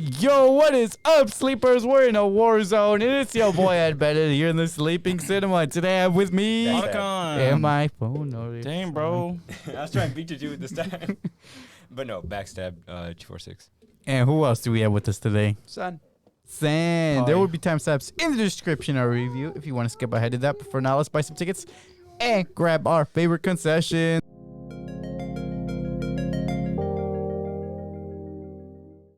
Yo, what is up, sleepers? We're in a war zone, and it's your boy Eddbedhead here in the sleeping cinema. Today I have with me and my phone. Dang, bro. I was trying to beat you to it this time. But no, backstab 246. And who else do we have with us today? Son. San. There will be timestamps in the description of our review if you want to skip ahead to that. But for now, let's buy some tickets and grab our favorite concession.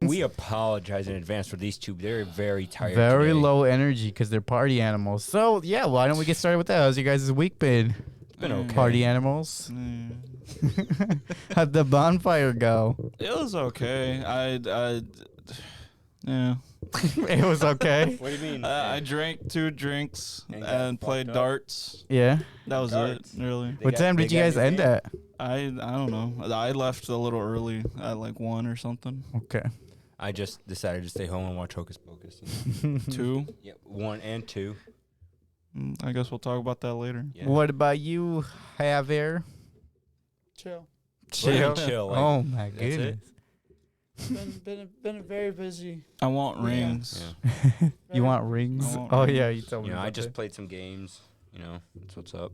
We apologize in advance for these two. They're very tired. Very today. low energy because they're party animals. So, yeah, why don't we get started with that? How's your guys' week been? It's been okay. Party animals. How'd the bonfire go? It was okay. Yeah. It was okay. What do you mean? I drank 2 drinks And and got played fucked up? darts. Yeah. That was Darts. it, really. What time did you guys end at? I don't know. I left a little early at like 1 or something. Okay. I just decided to stay home and watch Hocus Pocus. 2. Yeah, 1 and 2. I guess we'll talk about that later. Yeah. What about you, Javier? Chill. Chill. Chill. Like, Oh my that's goodness. Been very busy. I want Yeah. rings. Yeah. You want rings? I want Oh rings. yeah, you told me. You know, I about just that. played some games. You know, that's what's up.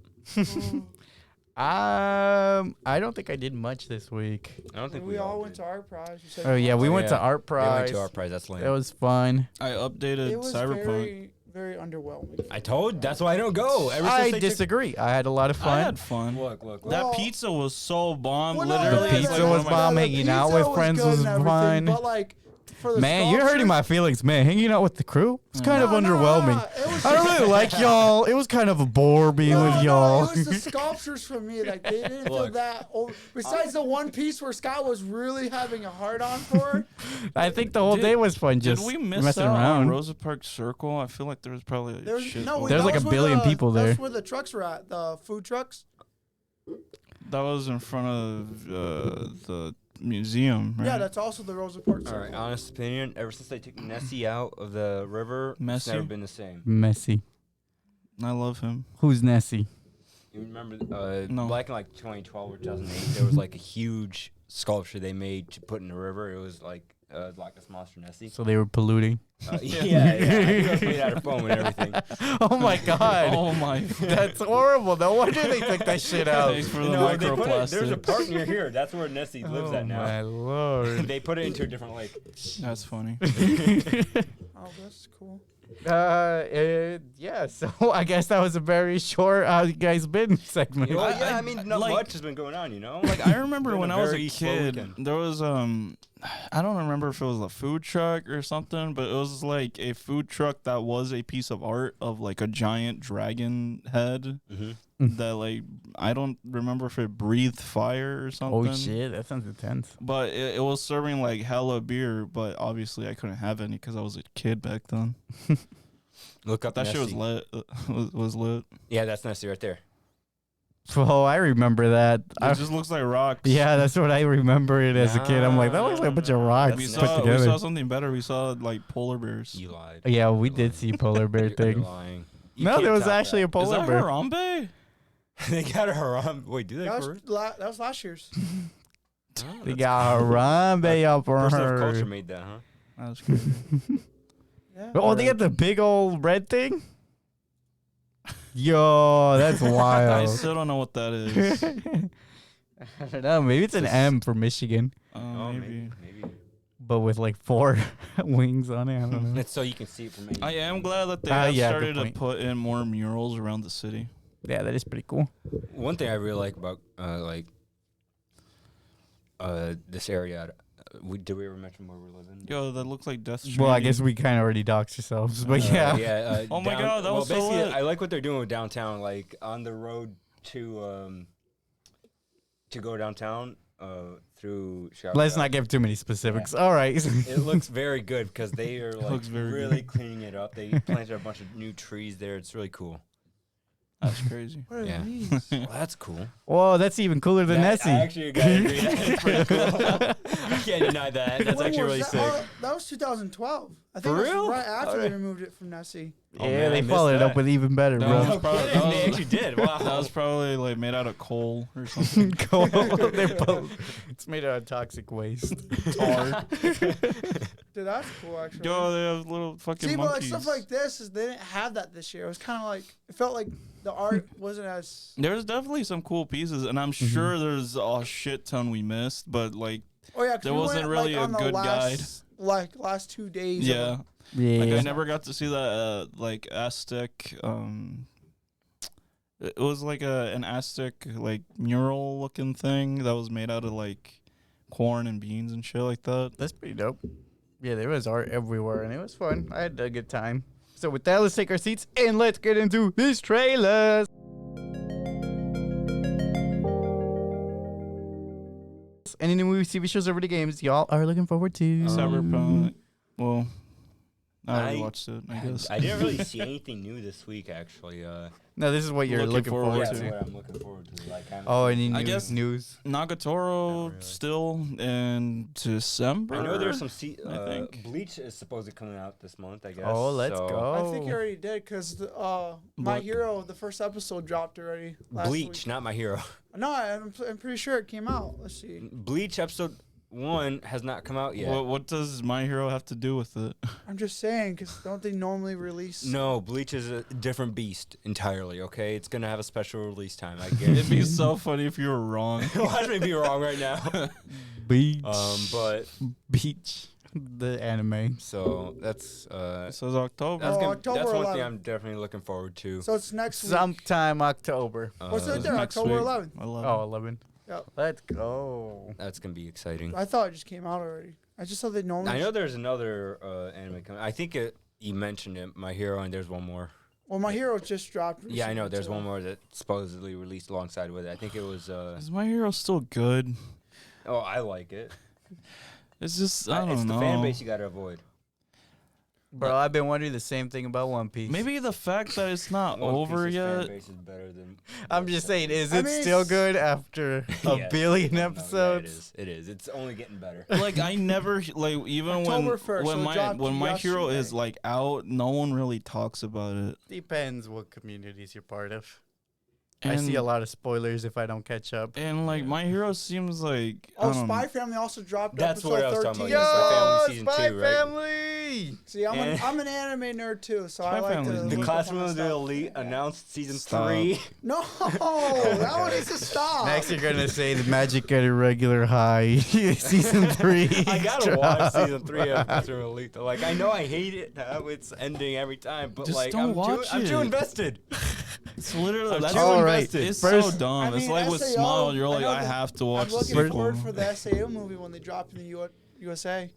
I don't think I did much this week. I don't think we all went to Art Prize. You said Oh yeah, we went to Art They went Prize. to our prize. That's lame. It was fun. I updated It was Cyberpunk. very, very underwhelming. I told. That's why I don't go. Ever I since they took- disagree. I had a lot of I fun. had fun. Look. That Well- pizza was so bomb. Well, no, Literally, The it's pizza like was one of my- bomb. the Hanging out pizza with friends good was and everything, fun. But like, for the Man, you're hurting my feelings, man. Hanging out with the crew, it's kind of No, underwhelming. it was I don't really like y'all. It was kind of a bore being with y'all. No, it was the sculptures for me. Like they didn't feel Look. that. Besides the one piece where Scott was really having a hard on for. I think the whole Did- day was fun. Did Just we miss messing out on around. Rosa Parks Circle? I feel like there was probably a There's shit. no. load. There's that like was a where billion the- people there. That's where the trucks were at. The food trucks. That was in front of the museum, right? Yeah, that's also the Rosa Parks. All right, honest opinion. Ever since they took Nessie out of the river, it's Messi? never been the same. Messy. I love him. Who's Nessie? You remember No. back in like 2012 or 2008, there was like a huge sculpture they made to put in the river. It was like Loch Ness Monster Nessie. So they were polluting. Yeah. It was made out of foam and everything. Oh my god. Oh my! That's horrible. No wonder they took that shit out. Thanks for the No, they put it, microplastics. there's a park near here. That's where Nessie lives at now. my lord. They put it into a different lake. That's funny. Oh, that's cool. Yeah, so I guess that was a very short how you guys been segment. Well, yeah, I- I mean, not like- much has been going on, you know? Like I remember Been when a I was a very slow kid, weekend. there was I don't remember if it was a food truck or something, but it was like a food truck that was a piece of art of like a giant dragon head Mm-hmm. that like I don't remember if it breathed fire or something. Oh shit, that sounds intense. But it was serving like hella beer, but obviously I couldn't have any because I was a kid back then. Look up That shit was Nessie. lit. Was lit. Yeah, that's Nessie right there. Oh, I remember that. It just looks like rocks. Yeah, that's what I remember it as a kid. I'm like, that looks like a bunch of rocks We That's put saw together. something better. We saw like polar bears. You lied. Yeah, we You're did lying. see polar bear You're thing. lying. You No, can't there was top actually a that. Is polar that bear. Harambe? They got a Harambe. Wait, do they That first? was, that was last year's. Oh, They that's got Harambe up for person of culture her. made that, huh? That was crazy. Yeah. Oh, they got the big old red thing? Yo, that's I wild. still don't know what that is. I don't know. Maybe it's an M for Michigan, Oh, Maybe. maybe. but with like 4 wings on it. I don't know. It's so you can see it from I am glad that they Ah, have yeah, started good to point. put in more murals around the city. Yeah, that is pretty cool. One thing I really like about this area. Did we ever mention where we're living? Yo, that looks like Death Well, I Stranding. we kind of already doxed ourselves, but yeah. Yeah. Oh my God, that was so basically, lit. I like what they're doing with downtown. Like on the road to go downtown through Chicago. Let's not give too many specifics. All right. It looks very good because they are like looks very really cleaning it up. They planted a bunch of new trees there. It's really cool. That's crazy. What are Yeah. these? Well, that's cool. Whoa, that's even cooler than Nessie. I actually gotta agree. That's pretty cool. I can't deny that. That's When actually was really that? sick. Oh, that was 2012. I think For that's real? right after Alright. they removed it from Nessie. Oh, Yeah, man, I they missed followed it up that. with even better, That bro. was No probably- kidding, that was- they actually did. Wow. That was probably like made out of coal or something. It's made out of toxic waste. Tar. Did Dude, that's cool, actually. Yo, they have little fucking See, but like monkeys. stuff like this, they didn't have that this year. It was kind of like, it felt like the art wasn't as... There's definitely some cool pieces, and I'm sure there's a shit ton we missed, but like, Oh, yeah, 'cause there we wasn't went, really like, a on the good guide. Last 2 days. Yeah. Yeah. Like I never got to see that like Aztec it was like an Aztec like mural looking thing that was made out of like corn and beans and shit like that. That's pretty dope. Yeah, there was art everywhere, and it was fun. I had a good time. So with that, let's take our seats and let's get into these trailers. Any new movie, TV shows, or video games y'all are looking forward to? Cyberpunk. Well, I already I- watched it, I guess. I didn't really see anything new this week, actually. No, this is what you're Looking looking forward forward Yeah, to. that's to. what I'm looking forward to. Like, Oh, any I new guess- news? Nagatoro Not really. still in December. I know there's some I think. Bleach is supposedly coming out this month, I guess. Oh, let's so- go. I think you already did, because My But- Hero, the first episode dropped already last Bleach, week. not My Hero. No, I'm pretty sure it came out. Let's see. Bleach episode 1 has not come out yet. What does My Hero have to do with it? I'm just saying, because don't they normally release... No, Bleach is a different beast entirely, okay? It's going to have a special release time, I guess. It'd be so funny if you were wrong. Watch me be wrong right now. Beach. But, Beach. The anime. so, that's... It says October. That's, Oh, gonna, October that's one 11th. thing I'm definitely looking forward to. So it's next week. Sometime October. What's it It's there? next October week. 11th. 11. Oh, 11. Yep. Let's go. That's going to be exciting. I thought it just came out already. I just thought they normally... I know there's another anime coming. I think you mentioned it, My Hero, and there's one more. Well, My Hero just dropped Yeah, I know. recently, There's too. one more that supposedly released alongside with it. I think it was... Is My Hero still good? oh, I like it. It's just, I don't it's know. the fan base you got to avoid. Bro, I've been wondering the same thing about One Piece. Maybe the fact that it's not One over Piece's fan yet. base is better than... I'm just saying, is I it mean, still it's- good after a Yeah. billion No, episodes? yeah, it is. It's only getting better. Like I never like even October 1st, so when it my dropped when My Hero is yesterday. like out, no one really talks about it. Depends what communities you're part of. And, I see a lot of spoilers if I don't catch up. And like My Hero seems like Oh, I don't Spy Family also dropped That's episode what I was 13. talking about, yeah, Spy Family season Spy 2, right? Family! See, I'm And- I'm an anime nerd too, so Spy I like Family to is The neat. look up on Classroom that of the stuff. Elite announced season Stop. 3. No, that one needs to stop. Next, you're gonna say the Magic at a Regular High, season 3. I gotta watch drop. season 3 of Classroom of the Elite. Though. Like, I know I hate it how it's ending every time, but Just like, don't watch I'm too it. invested. It's literally I'm that's too all right. invested. It's First- so dumb. I It's mean, like with SAO, Smile, you're I like know I that- have to I'm watch the looking sequel. forward for the SAO movie when they drop in the USA.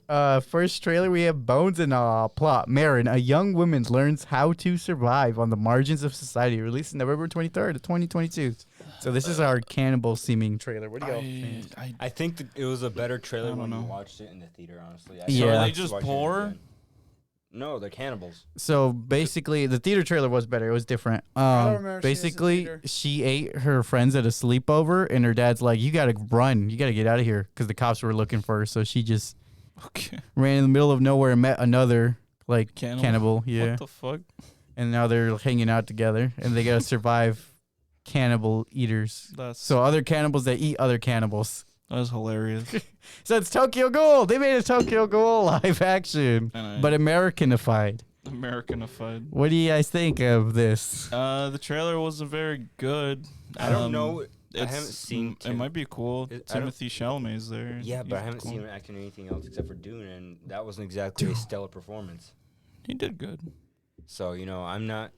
First trailer, we have Bones and plot. Marin, a young woman, learns how to survive on the margins of society. Released November 23rd, 2022. So this is our cannibal-seeming trailer. What do you think? I think that it was a better trailer don't when you know. watched it in the theater, honestly. I Yeah. would So are like they to just watch it poor? again. No, they're cannibals. So basically, the theater trailer was better. It was different. I don't remember seeing this in Basically, theater. she ate her friends at a sleepover, and her dad's like, "You gotta run. You gotta get out of here," because the cops were looking for her. So she just Okay. ran in the middle of nowhere and met another like Cannibal? cannibal. Yeah, What the fuck? and now they're hanging out together, and they gotta survive cannibal eaters. That's So other cannibals that eat other cannibals. that's hilarious. So it's Tokyo Ghoul. They made a Tokyo Ghoul live action, And but Americanified. Americanified. What do you guys think of this? The trailer wasn't very good. I don't know. I It's- haven't seen. It might be cool. I don't- Timothy Chalamet's there. Yeah, but I He's haven't cool. seen him acting in anything else except for Dune, and that wasn't exactly a stellar performance. He did good. So, I'm not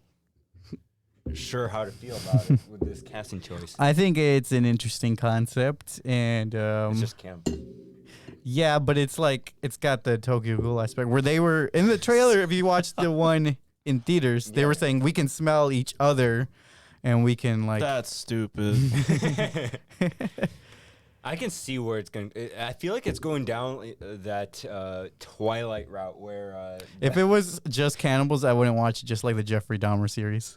sure how to feel about it with this casting choice. I think it's an interesting concept, and It's just camp. yeah, but it's like it's got the Tokyo Ghoul aspect where they were in the trailer. If you watched the one in theaters, they were Yeah. saying we can smell each other, and we can like. That's stupid. I can see where it's going. I feel like it's going down that Twilight route where. If it was just cannibals, I wouldn't watch it. Just like the Jeffrey Dahmer series.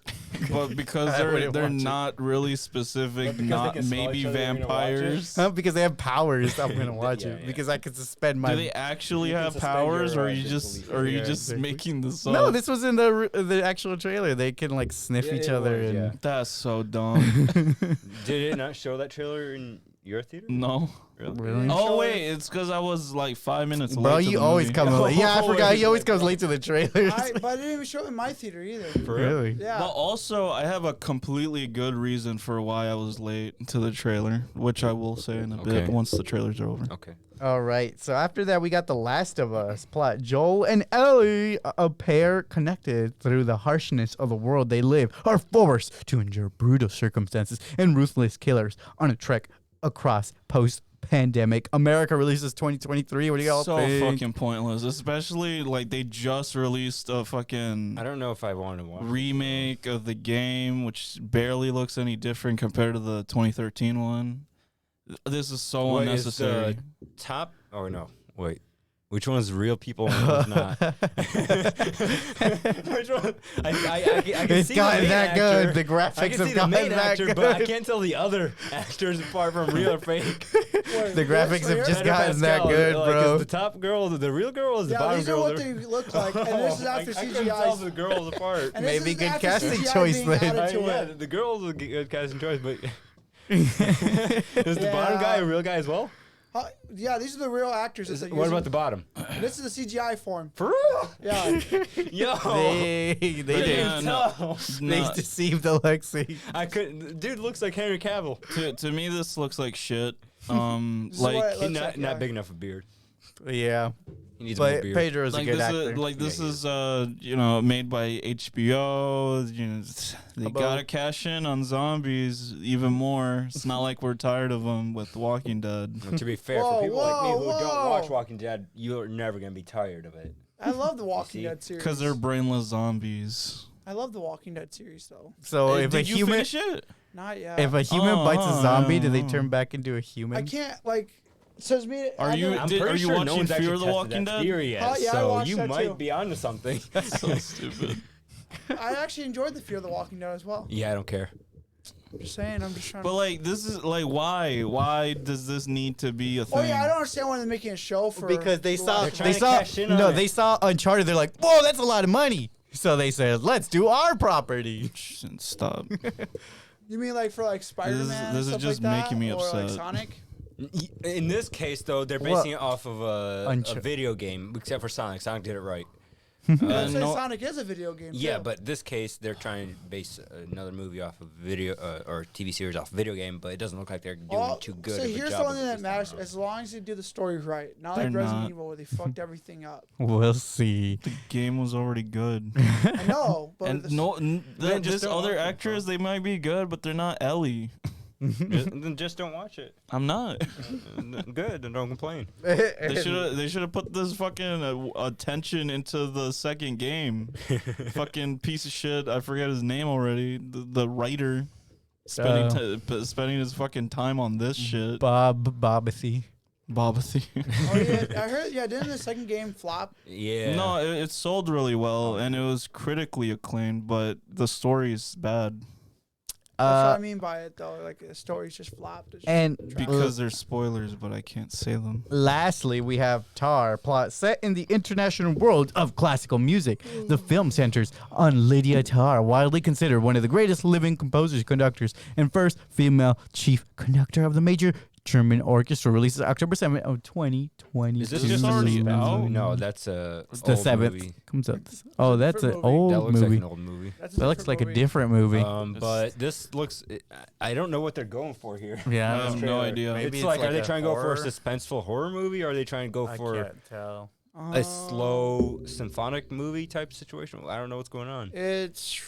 But because I wouldn't they're watch it. not really specific, But because not they can smell maybe each other, you're gonna watch it? vampires. Huh? Because they have powers, I'm gonna watch Yeah, it yeah. because I could suspend my. Do they actually You can have suspend powers, your or are rights you as just police. or are you Yeah, just exactly. making this up? No, this was in the actual trailer. They can like sniff Yeah, each it other was, and. yeah. That's so dumb. Did it not show that trailer in your theater? No. Really? Oh wait, it's because I was like 5 minutes late. Bro, to you the always movie. come late. Yeah, I forgot. He always Always comes late to the trailers. But I didn't even show it in my theater either. For real? Really? Yeah. But also, I have a completely good reason for why I was late to the trailer, which I will say in a bit Okay. once the trailers are over. Okay. All right. So after that, we got The Last of Us plot. Joel and Ellie, a pair connected through the harshness of the world they live, are forced to endure brutal circumstances and ruthless killers on a trek across post-pandemic America. Releases 2023. What do y'all So think? fucking pointless, especially like they just released a fucking I don't know if I want to watch remake of the game, which barely looks any different compared to the 2013 one. This is so Wait, unnecessary. Is the top? Oh no! Wait, which one's real people and one's not? Which one? I can It's see gotten the main that actor. good. The graphics I can have see the gotten main that actor, good. but I can't tell the other actors apart from real or fake. The graphics have just Pedro gotten that Pascal, good, like, bro. Is the top girl the real girl? Or is the Yeah, bottom these are girl? what they look like, and this is after I couldn't tell the CGI. girls apart. And this Maybe is good after casting CGI choice being then. added to Yeah, it. the girl's a good casting choice, but is the bottom guy a real guy as well? Yeah, these are the real actors. That they're What using. about the bottom? This is the CGI form. For real? Yeah. Yo, They Yeah, did. no. They No. deceived Aleksey. I couldn't. Dude looks like Henry Cavill. To me, this looks like shit. This is what Like it looks Not like, yeah. big enough a beard. Yeah, He needs more but beard. Pedro's a like good this actor. is this Yeah, he is made by HBO. You know, they About- gotta cash in on zombies even more. It's not like we're tired of them with The Walking Dead. Well, to be fair, Whoa, for people like me who whoa, don't watch whoa. Walking Dead, you're never gonna be tired of it. I love the Walking see? Dead series. Because they're brainless zombies. I love the Walking Dead series though. So if a Did you human, finish it? Not yet. if a human bites a Oh, zombie, do they yeah. turn back into a human? I can't like. Says me. Are I you- don't- I'm Did- pretty are you sure no watching one's Fear actually the tested Walking that Dead? theory yet, Oh, yeah, I so watched you that might too. be onto something. So stupid. I actually enjoyed the Fear the Walking Dead as well. Yeah, I don't care. I'm just saying. I'm just trying. But like, this is like, why? Why does this need to be a thing? Oh yeah, I don't understand why they're making a show for. Because they the saw Last of trying they to saw cash in on no it. they saw Uncharted. They're like, whoa, that's a lot of money. So they said, let's do our property. Stop. You mean like for like Spider-Man? this is stuff just like that? making me Or like upset. Sonic? In this case, though, they're Well, basing it off of a Unch- video game, except for Sonic. Sonic did it right. I'd say no- Sonic is a video game. Yeah, too. but this case, they're trying to base another movie off of video or TV series off video game, but it doesn't look like they're doing too good So of a here's job the of only it thing that this time matters: around. as long as they do the story right, not They're like Resident not. Evil where they fucked everything up. We'll see. The game was already good. I know, but And the- Then just this don't other watch it, actors, bro. they might be good, but they're not Ellie. Then just don't watch it. I'm not. Good, and don't complain. They should have put this fucking attention into the second game. Fucking piece of shit. I forget his name already. The writer spending his fucking time on this shit. Bobathy. Bobathy. oh yeah, I heard. Yeah, didn't the second game flop? Yeah. No, it sold really well and it was critically acclaimed, but the story is bad That's what I mean by it, though. Like the story's just flopped. It's just And trash. because there's spoilers, but I can't say them. lastly, we have Tar, plot set in the international world of classical music. The film centers on Lydia Tar, widely considered one of the greatest living composers, conductors, and first female chief conductor of the major German orchestra. Releases October 7th of 2020. Is this just a already suspense out? movie? No, that's a It's the old 7th. movie. Comes out. Oh, that's an different movie. old That looks movie. like an old movie. That's a That looks different like a movie. different movie. But this looks. I don't know what they're going for here. Yeah, I I have don't no Trailer. idea. Maybe It's it's like, like are they a trying to go for a horror? suspenseful horror movie, or are they trying to go for can't tell. a slow symphonic movie type situation? I don't know what's going on. It's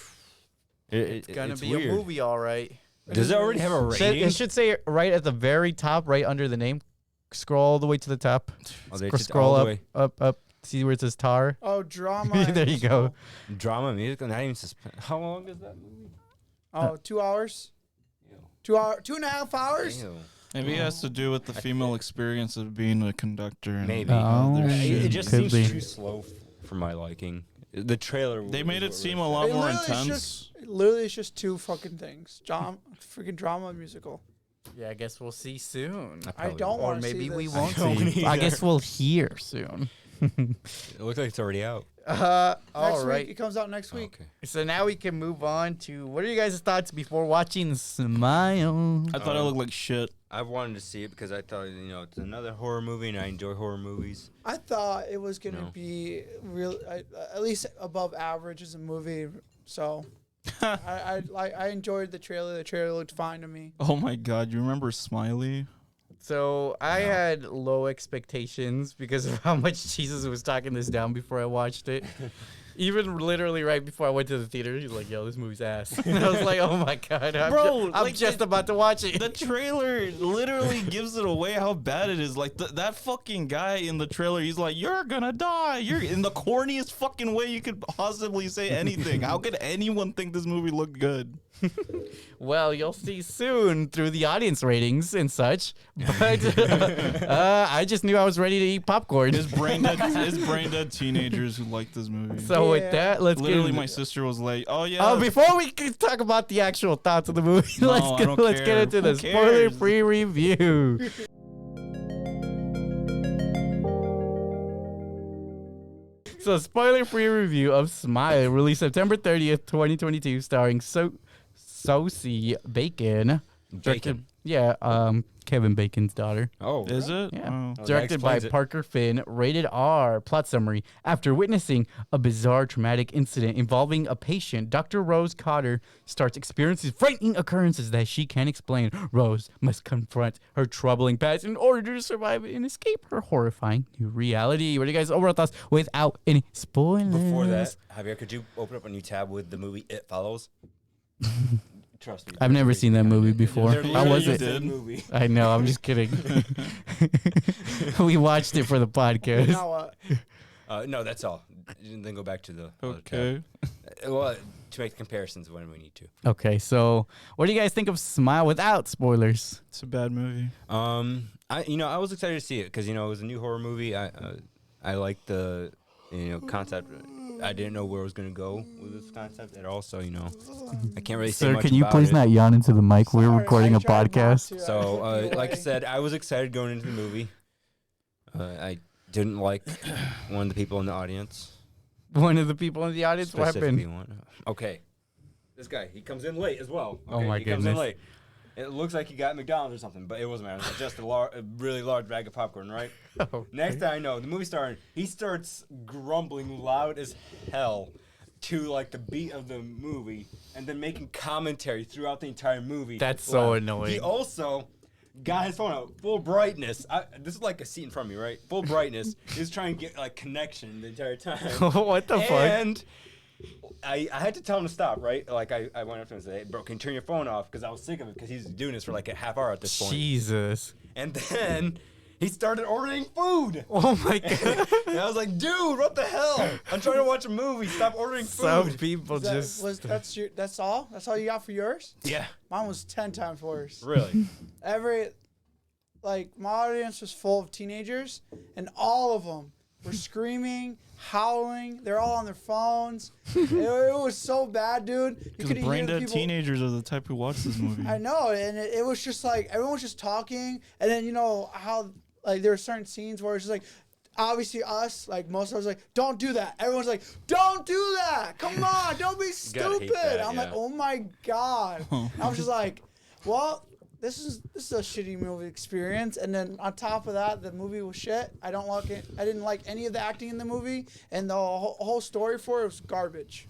It's gonna be weird. a movie, all right. Does it already have a rating? It should say right at the very top, right under the name. Scroll all the way to the top. Oh, they Scro- just Scroll all the up, way. up. See where it says Tar? drama. There you go. Drama, music, not even suspense. How long is that movie? Oh, 2 hours. Ew. 2.5 hours. Ew. Maybe it has to do with the female experience of being a conductor. And Maybe. Oh, other It shit. just Could seems be. too slow for my liking. The trailer. They was made it what seem really a lot It more literally is intense. Literally, it's just two fucking things. Freaking drama musical. Yeah, I guess we'll see soon. I I probably don't won't. Or want to see maybe we this. won't I don't see. I either. guess we'll hear soon. It looks like it's already out. All Next right. week. It comes out next week. Okay. So now we can move on to what are you guys' thoughts before watching Smile? I thought it looked like shit. I wanted to see it because I thought, it's another horror movie, and I enjoy horror movies. I thought it was gonna No. be real, at least above average as a movie. So, I enjoyed the trailer. The trailer looked fine to me. Oh my god, you remember Smiley? So I had low expectations because of how much Jesus was talking this down before I watched it. Even literally right before I went to the theater, he's like, "Yo, this movie's ass." And I was like, "Oh my god, Bro, I'm like just about to watch it." The trailer literally gives it away how bad it is. Like that fucking guy in the trailer, he's like, "You're gonna die." You're in the corniest fucking way you could possibly say anything. How could anyone think this movie looked good? Well, you'll see soon through the audience ratings and such. But I just knew I was ready to eat popcorn. It's brain dead teenagers who like this movie. So with Yeah. that, let's Literally, get my sister was like, "Oh yeah." Oh, before we can talk about the actual thoughts of the movie, No, let's I get, don't let's get care. into the Who cares? spoiler-free review. So, spoiler-free review of Smile, released September 30th, 2022, starring Sosie Bacon. Bacon. Yeah, Kevin Bacon's daughter. Oh, Is it? Yeah. Oh. that Directed by explains it. Parker Finn, rated R. Plot summary. After witnessing a bizarre traumatic incident involving a patient, Dr. Rose Cotter starts experiencing frightening occurrences that she can't explain. Rose must confront her troubling past in order to survive and escape her horrifying new reality. What are you guys' overall thoughts without any spoilers? Before that, Javier, could you open up a new tab with the movie It Follows? Trust me. I've never seen that movie before. They're How was literally it? the same did. movie. I know, I'm just kidding. We watched it for the podcast. Now what? No, that's all. Then go back to the other Okay. tab. Well, to make comparisons when we need to. Okay, so what do you guys think of Smile without spoilers? It's a bad movie. I was excited to see it because it was a new horror movie. I liked the concept. I didn't know where I was gonna go with this concept at all, so I can't really say Sir, much can you about please it. not yawn into the mic? We're Sorry, recording I a tried not podcast. to. So, I took it like I away. said, I was excited going into the movie. I didn't like one of the people in the audience. One of the people in the audience, what Specifically happened? one. Okay. This guy, he comes in late as well. Oh my he comes in goodness. late. It looks like he got McDonald's or something, but it wasn't matter. It was just a really large bag of popcorn, right? Next thing I know, the movie started. He starts grumbling loud as hell to like the beat of the movie, and then making commentary throughout the entire movie. That's so loud. annoying. He also got his phone out full brightness. This is like a seat in front of me, right? Full brightness. He's trying to get like connection the entire time. What the fuck? And I had to tell him to stop, right? Like I went up to him and said, "Hey, bro, can you turn your phone off?" Because I was sick of it because he's doing this for like a half hour at this point. Jesus. And then he started ordering food. Oh my god. And I was like, "Dude, what the hell? I'm trying to watch a movie. Stop ordering Some food." people Is that- just. that's all? That's all you got for yours? Yeah, Mine was 10 times worse. really. My audience was full of teenagers, and all of them were screaming, howling. They're all on their phones. it was so bad, dude. You Because could hear brain the dead people. teenagers are the type who watch this movie. I know, and it was just like everyone was just talking, and then how like there were certain scenes where it's just like. Obviously, us, like most of us, like, don't do that. Everyone's like, don't do that. Come on, don't be Gotta hate stupid. that, I'm like, yeah. oh my god. I was just like, well, this is a shitty movie experience. And then on top of that, the movie was shit. I don't like it. I didn't like any of the acting in the movie, and the whole story for it was garbage.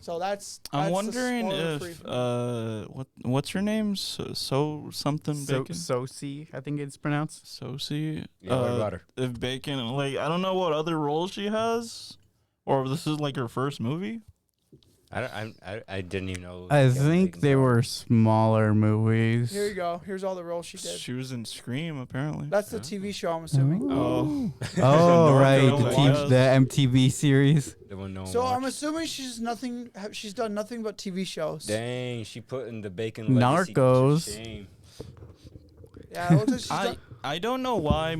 So that's I'm the wondering spoiler-free if for me. what's her name? So something Bacon. Sosie, I think it's pronounced. Sosie. Yeah, what about her? If Bacon, like, I don't know what other roles she has, or if this is like her first movie. I didn't even know. I Kevin think Bacon's they daughter. were smaller movies. Here you go. Here's all the roles she did. She was in Scream, apparently. That's the TV show, I'm assuming. Oh, Oh, right. North The, Carolina. the MTV series. The one no one So I'm watched. assuming she's done nothing but TV shows. Dang, she put in the Bacon legacy to Narcos. shame. Yeah, it looks like she's done. I don't know why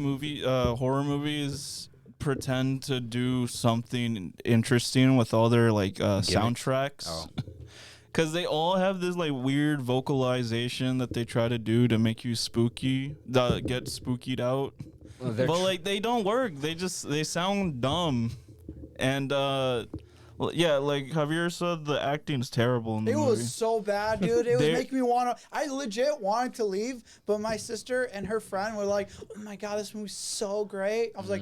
horror movies pretend to do something interesting with all their like soundtracks. Oh. Because they all have this like weird vocalization that they try to do to make you spooky, get spookied out. but like they don't work. They sound dumb, and well, yeah, like Javier said, the acting's terrible in the It movie. was so bad, dude. It was making me want to. I legit wanted to leave, but my sister and her friend were like, "Oh my god, this movie's so great." I was like,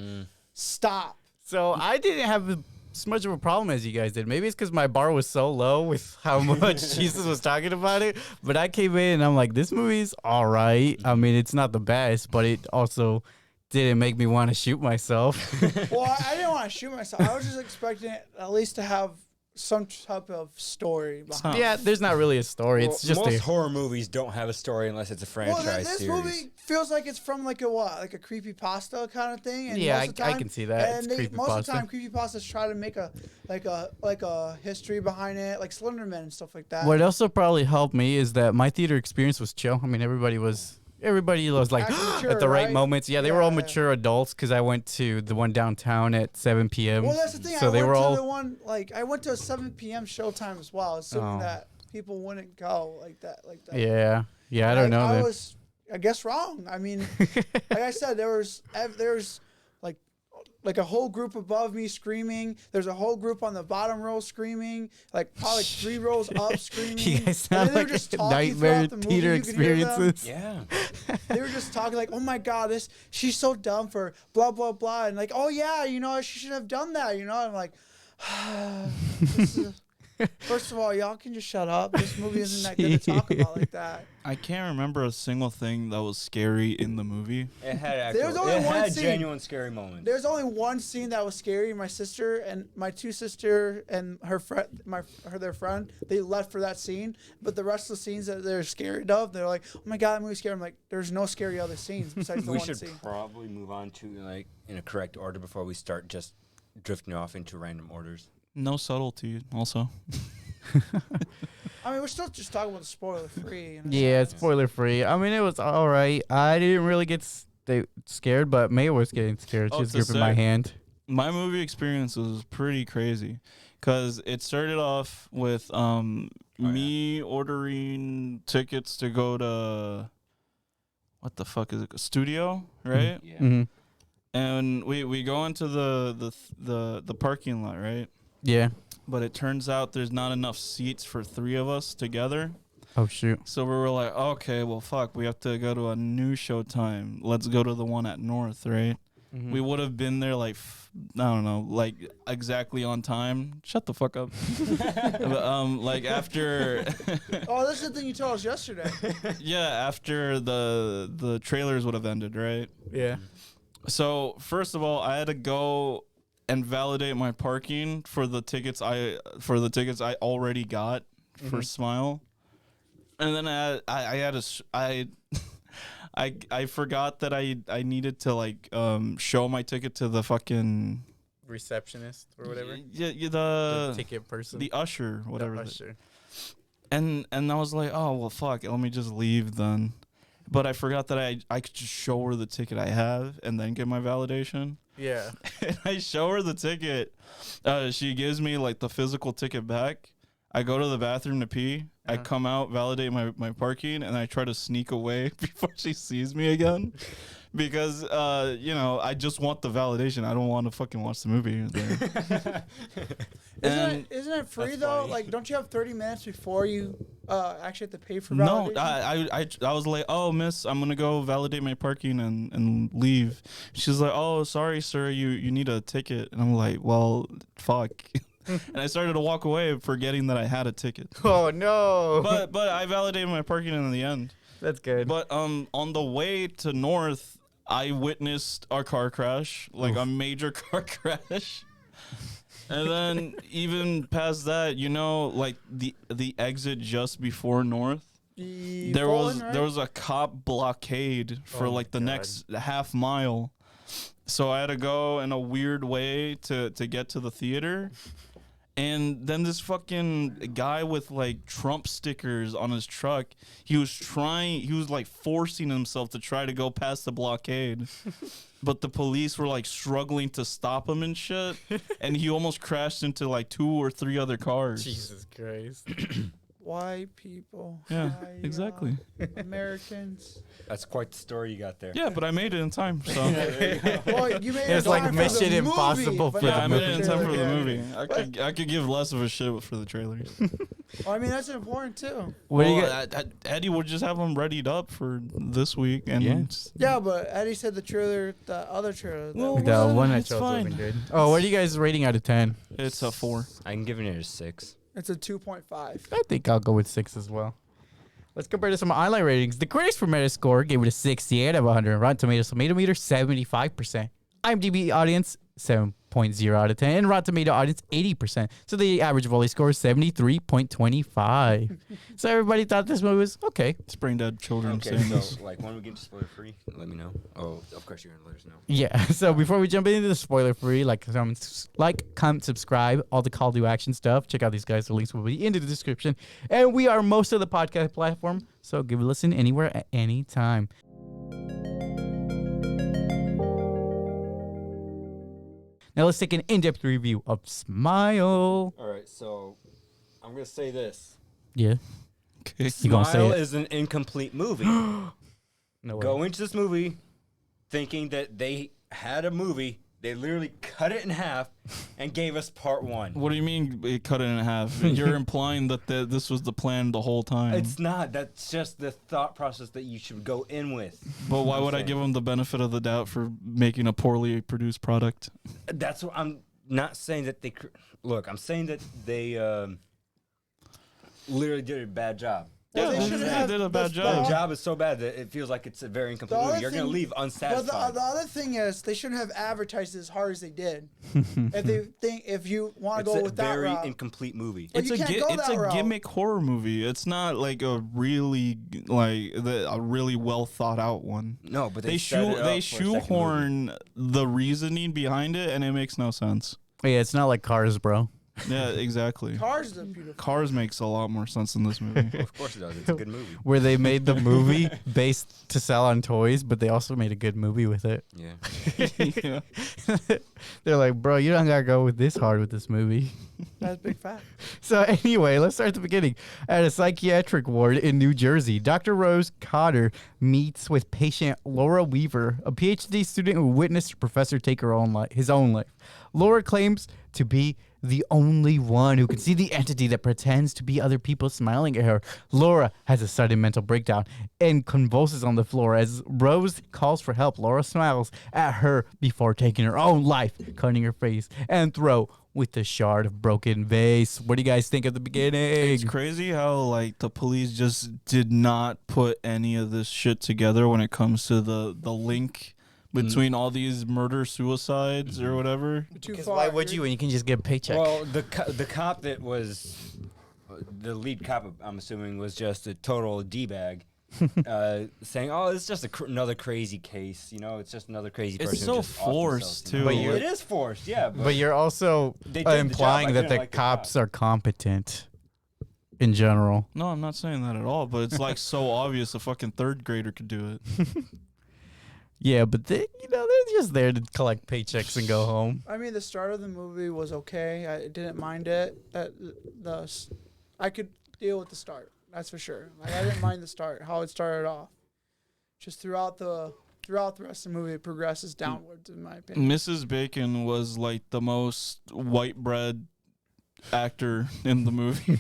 "Stop." So I didn't have as much of a problem as you guys did. Maybe it's because my bar was so low with how much Jesus was talking about it. But I came in and I'm like, this movie's all right. I mean, it's not the best, but it also didn't make me want to shoot myself. Well, I didn't want to shoot myself. I was just expecting it at least to have some type of story behind it. Yeah, there's not really a story. It's just most a horror movies don't have a story unless it's a franchise Well, this series. movie feels like it's from like a creepypasta kind of thing. And Yeah, most of the I time, can see that. And It's most of the creepypasta. time, creepypastas try to make a history behind it, like Slenderman and stuff like that. What also probably helped me is that my theater experience was chill. I mean, everybody was like Acting mature, at the right right? moments. Yeah, they were all Yeah. mature adults because I went to the one downtown at 7 p.m. Well, that's the thing. So I they went were to all the one I went to a 7 p.m. showtime as well, assuming Oh. that people wouldn't go like that. yeah. I don't know. I then. was, I guess, wrong. I mean, like I said, there's like a whole group above me screaming. There's a whole group on the bottom row screaming. Like probably 3 rows up screaming. You guys And sound then they were like just talking nightmare throughout the movie. theater You could hear them. experiences. Yeah. They were just talking like, "Oh my God, she's so dumb for blah blah blah," and like, "Oh yeah, she should have done that," And I'm like, first of all, y'all can just shut up. This movie isn't that good to talk about like that. I can't remember a single thing that was scary in the movie. It had There was only one had scene. genuine scary moments. There's only one scene that was scary. My sister and my 2 sister and her friend, their friend, they left for that scene. But the rest of the scenes that they're scared of, they're like, "Oh my God, that movie's scary." I'm like, "There's no scary other scenes besides the We one should scene." probably move on to in a correct order before we start just drifting off into random orders. No subtlety, also. I mean, we're still just talking about the spoiler free. Yeah, spoiler free. I mean, it was all right. I didn't really get scared, but May was getting scared. She was to gripping my say- hand. My movie experience was pretty crazy because it started off with me ordering tickets to go to what the fuck is it? A studio, right? Yeah. Mm-hmm. And we go into the parking lot, right? Yeah. But it turns out there's not enough seats for 3 of us together. Oh shoot. So we were like, okay, well, fuck, we have to go to a new showtime. Let's go to the one at North, right? Mm-hmm. We would have been there like, I don't know, like exactly on time. Shut the fuck up. But, like after, Oh, this is the thing you told us yesterday. yeah, after the trailers would have ended, right? Yeah. So first of all, I had to go and validate my parking for the tickets I already got for Smile, and then I forgot that I needed to like show my ticket to the fucking Receptionist or whatever. yeah The ticket person. the usher, whatever. The usher. And I was like, oh well, fuck, let me just leave then. But I forgot that I could just show her the ticket I have and then get my validation. Yeah. And I show her the ticket. She gives me like the physical ticket back. I go to the bathroom to pee. I come out, validate my parking, and I try to sneak away before she sees me again. Because, I just want the validation. I don't want to fucking watch the movie. Isn't it free That's though? funny. Like, don't you have 30 minutes before you actually have to pay for No, validation? I was like, oh, miss, I'm going to go validate my parking and leave. She's like, oh, sorry, sir, you need a ticket. And I'm like, well, fuck. And I started to walk away forgetting that I had a ticket. Oh no. But I validated my parking in the end. That's good. But on the way to North, I witnessed a car crash, like a major car crash. And then even past that, like the exit just before North, there was a cop blockade for Oh like the God. next half mile. So I had to go in a weird way to get to the theater. And then this fucking guy with like Trump stickers on his truck, he was like forcing himself to try to go past the blockade. But the police were like struggling to stop him and shit. And he almost crashed into like 2 or 3 other cars. Jesus Christ. White people. Yeah, Hi, exactly. Americans. That's quite the story you got there. Yeah, but I made it in time. So Well, you made It's it like in time for Mission the Impossible movie, but for yeah, the I not made it in time for the trailer. movie. I could give less of a shit for the trailers. Well, I mean, that's important too. What do you Well, Eddie would just have them readied up for this week, and Yeah. Yeah, but Eddie said the other trailer. that Well, we- The one I it's chose fine. wasn't good. Oh, what are you guys rating out of 10? it's a 4. I'm giving it a 6. it's a 2.5. I think I'll go with 6 as well. Let's compare to some highlight ratings. The critics for Metascore gave it a 68 out of 100. Rotten Tomatoes Tomato Meter 75%. IMDb audience 7.0 out of 10. And Rotten Tomato audience 80%. So the average volley score is 73.25. So everybody thought this movie was okay. It's brain dead children Okay, saying so this. like when we get to spoiler free, let me know. Oh, of course you're gonna let us know. Yeah. So before we jump into the spoiler free, comment, subscribe, all the call to action stuff. Check out these guys. The links will be in the description. And we are most of the podcast platform. So give a listen anywhere at any time. Now let's take an in-depth review of Smile. All right, so I'm gonna say this. Yeah. Okay. You gonna say Smile it? is an incomplete movie. No way. Go into this movie thinking that they had a movie. They literally cut it in half and gave us part 1. What do you mean it cut it in half? You're implying that this was the plan the whole time. It's not. That's just the thought process that you should go in with. But why would I saying. give them the benefit of the doubt for making a poorly produced product? That's what I'm not saying that they. Look, I'm saying that they literally did a bad job. Well, Yeah, they should they have did a bad the- job. The job is so bad that it feels like it's a very incomplete other movie. You're gonna thing- leave But unsatisfied. the other thing is, they shouldn't have advertised it as hard as they did. If you want to It's go a with that very route, incomplete movie. But you can't go it's that a route. gimmick horror movie. It's not like a really a really well thought out one. No, but They set it up for a second movie. shoehorn the reasoning behind it, and it makes no sense. Yeah, it's not like Cars, bro. Yeah, exactly. Cars is a beautiful. Cars makes a lot more sense in this movie. Of course it does. It's a good movie. Where they made the movie based to sell on toys, but they also made a good movie with it. Yeah. Yeah. They're like, bro, you don't gotta go with this hard with this movie. That's a big fact. So anyway, let's start at the beginning. At a psychiatric ward in New Jersey, Dr. Rose Cotter meets with patient Laura Weaver, a PhD student who witnessed a professor take his own life. Laura claims to be the only one who can see the entity that pretends to be other people smiling at her. Laura has a sudden mental breakdown and convulses on the floor. As Rose calls for help, Laura smiles at her before taking her own life, cutting her face and throat with a shard of broken vase. What do you guys think of the beginning? It's crazy how like the police just did not put any of this shit together when it comes to the link between all these murder suicides or whatever. Too Because far. why would you when you can just get a paycheck? Well, the cop that was the lead cop, I'm assuming, was just a total d-bag, saying, "Oh, it's just another crazy case. You know, it's just another crazy It's person." so who just offed forced, themselves, you know? too. It is forced, yeah. But you're also They did the job. implying I that didn't the like the cops cop. are competent in general. No, I'm not saying that at all, but it's like so obvious a fucking third grader could do it. Yeah, but they're just there to collect paychecks and go home. I mean, the start of the movie was okay. I didn't mind it. I could deal with the start. That's for sure. Like, I didn't mind the start, how it started off. Just throughout the rest of the movie, it progresses downwards, in my opinion. Mrs. Bacon was like the most white bread actor in the movie.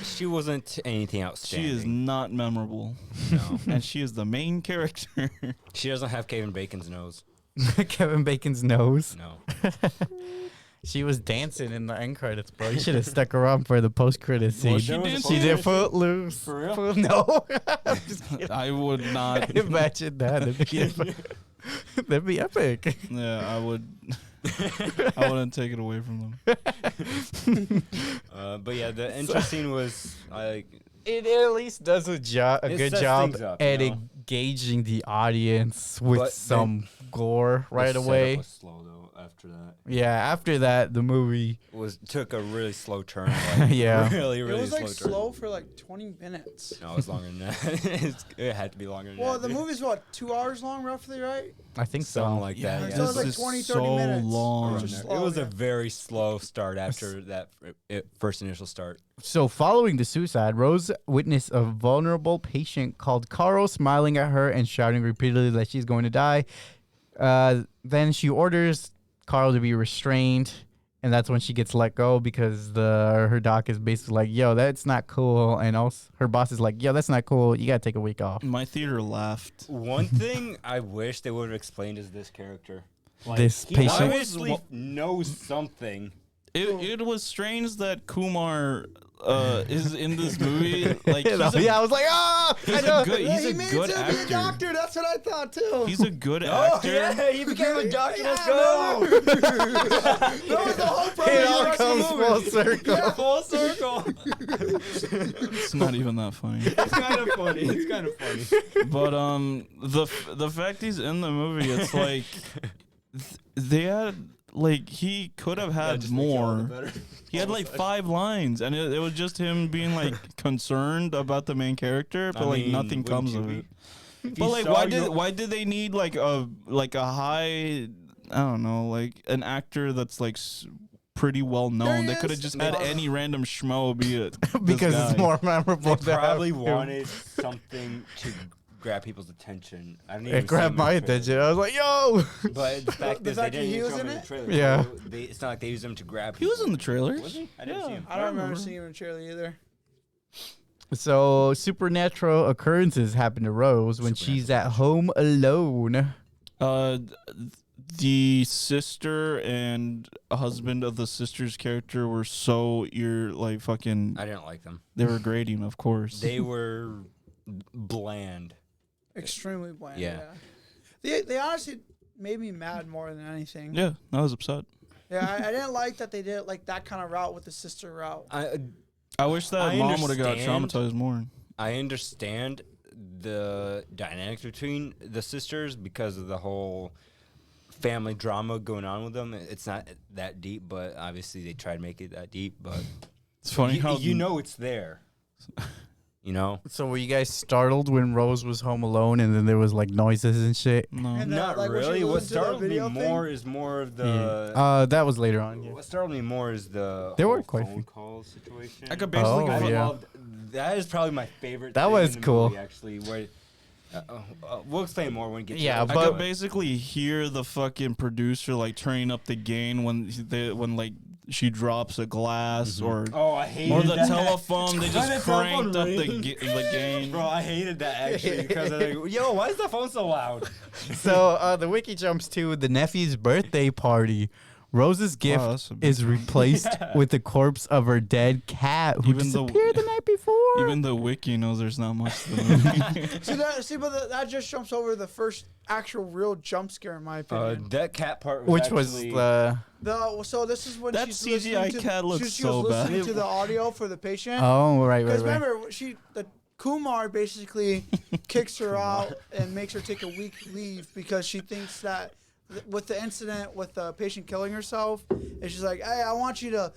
She wasn't anything She outstanding. is not memorable. No. And she is the main character. She doesn't have Kevin Bacon's nose. Kevin Bacon's nose. No. She was dancing in the end credits, bro. You should have stuck around for the post credits scene. Was she dancing? She did Footloose. For real? No. I'm just kidding. I would not. Imagine that. That'd be epic. Yeah, I would. I wouldn't take it away from them. But yeah, the intro scene was like It at least does a It good sets job things up, at you know? engaging the audience with But some gore right the away. setup was slow though. after that. Yeah, after that, the movie Took a really slow turn. Like, Yeah. really, It really was like slow turn. slow for like 20 minutes. No, it was longer than that. It had to be longer than Well, that. the dude. movie's what, 2 hours long, roughly, right? I think Something so. like Yeah, that. So it was Yeah. like this is 20, 30 so minutes. long. Around Just there. slow, It was a yeah. very slow start after that first initial start. So following the suicide, Rose witnessed a vulnerable patient called Carl smiling at her and shouting repeatedly that she's going to die. Then she orders Carl to be restrained, and that's when she gets let go because her doc is basically like, yo, that's not cool. And also her boss is like, yo, that's not cool. You got to take a week off. My theater laughed. One thing I wish they would have explained is this character. This He patient. obviously knows something. It was strange that Kumar is in this movie. Like Yeah, I was like, ah! he's a good Yeah, he's he a made good him be a actor. doctor. That's what I thought too. He's a good Oh, actor. yeah, he became a doctor. Let's Yeah, go. that was the whole premise. It all of the comes movie. full circle. Yeah, full circle. It's not even that funny. It's kind of funny. It's kind of funny. But the fact he's in the movie, it's like they had like he could have had more. He had like 5 lines, and it was just him being like concerned about the main character, but like nothing comes of it. But like, why did they need like a high, I don't know, like an actor that's like pretty well known? They could have just had any random schmo be it Because it's more memorable. They probably to have him. wanted something to grab people's attention. I didn't It even see grabbed him in my the trailer. attention. I was like, yo! But the fact The is, fact they that didn't he even was show him in in the it? trailer. Yeah. It's not like they used him to grab He was in the people. trailer. Was he? I didn't see him. I don't remember seeing him in trailer either. So, supernatural occurrences happen to Rose when she's at home alone. The sister and husband of the sister's character were so fucking. I didn't like them. They were grating, of course. They were bland. Extremely bland. Yeah. They honestly made me mad more than anything. Yeah, I was upset. Yeah, I didn't like that they did like that kind of route with the sister route. I wish that I mom would have got understand. traumatized more. I understand the dynamics between the sisters because of the whole family drama going on with them. It's not that deep, but obviously they try to make it that deep. But It's funny how you know it's there. You know, So, were you guys startled when Rose was home alone and then there was like noises and shit? No. And not like, when she really. What listened to the startled me video more thing? is more of Yeah. the. That was later on. Yeah. What startled me more is the There were whole quite a phone few. call situation. I could basically Oh, go I yeah. loved, that is probably my favorite. That thing was in the cool. movie, actually, where we'll explain more when we get. Yeah, to I it. could basically hear the fucking producer like turning up the gain when like she drops a glass or Oh, I hated or the that. telephone. They When just the cranked up telephone the rings. the gain. Bro, I hated that actually because I'm like, yo, why is the phone so loud? So, the wiki jumps to the nephew's birthday party. Rose's gift that's a big is replaced with the corpse of her dead cat who Even the- disappeared the night before. Even the wiki knows there's not much to the movie. But that just jumps over the first actual real jump scare in my opinion. That cat part was Which was actually, So this is when That she's CGI listening to, cat looks she so was listening bad. to the audio for the patient. Oh, right. Because remember, the Kumar basically kicks her out and makes her take a week leave because she thinks that with the incident with the patient killing herself, and she's like, "Hey, I want you to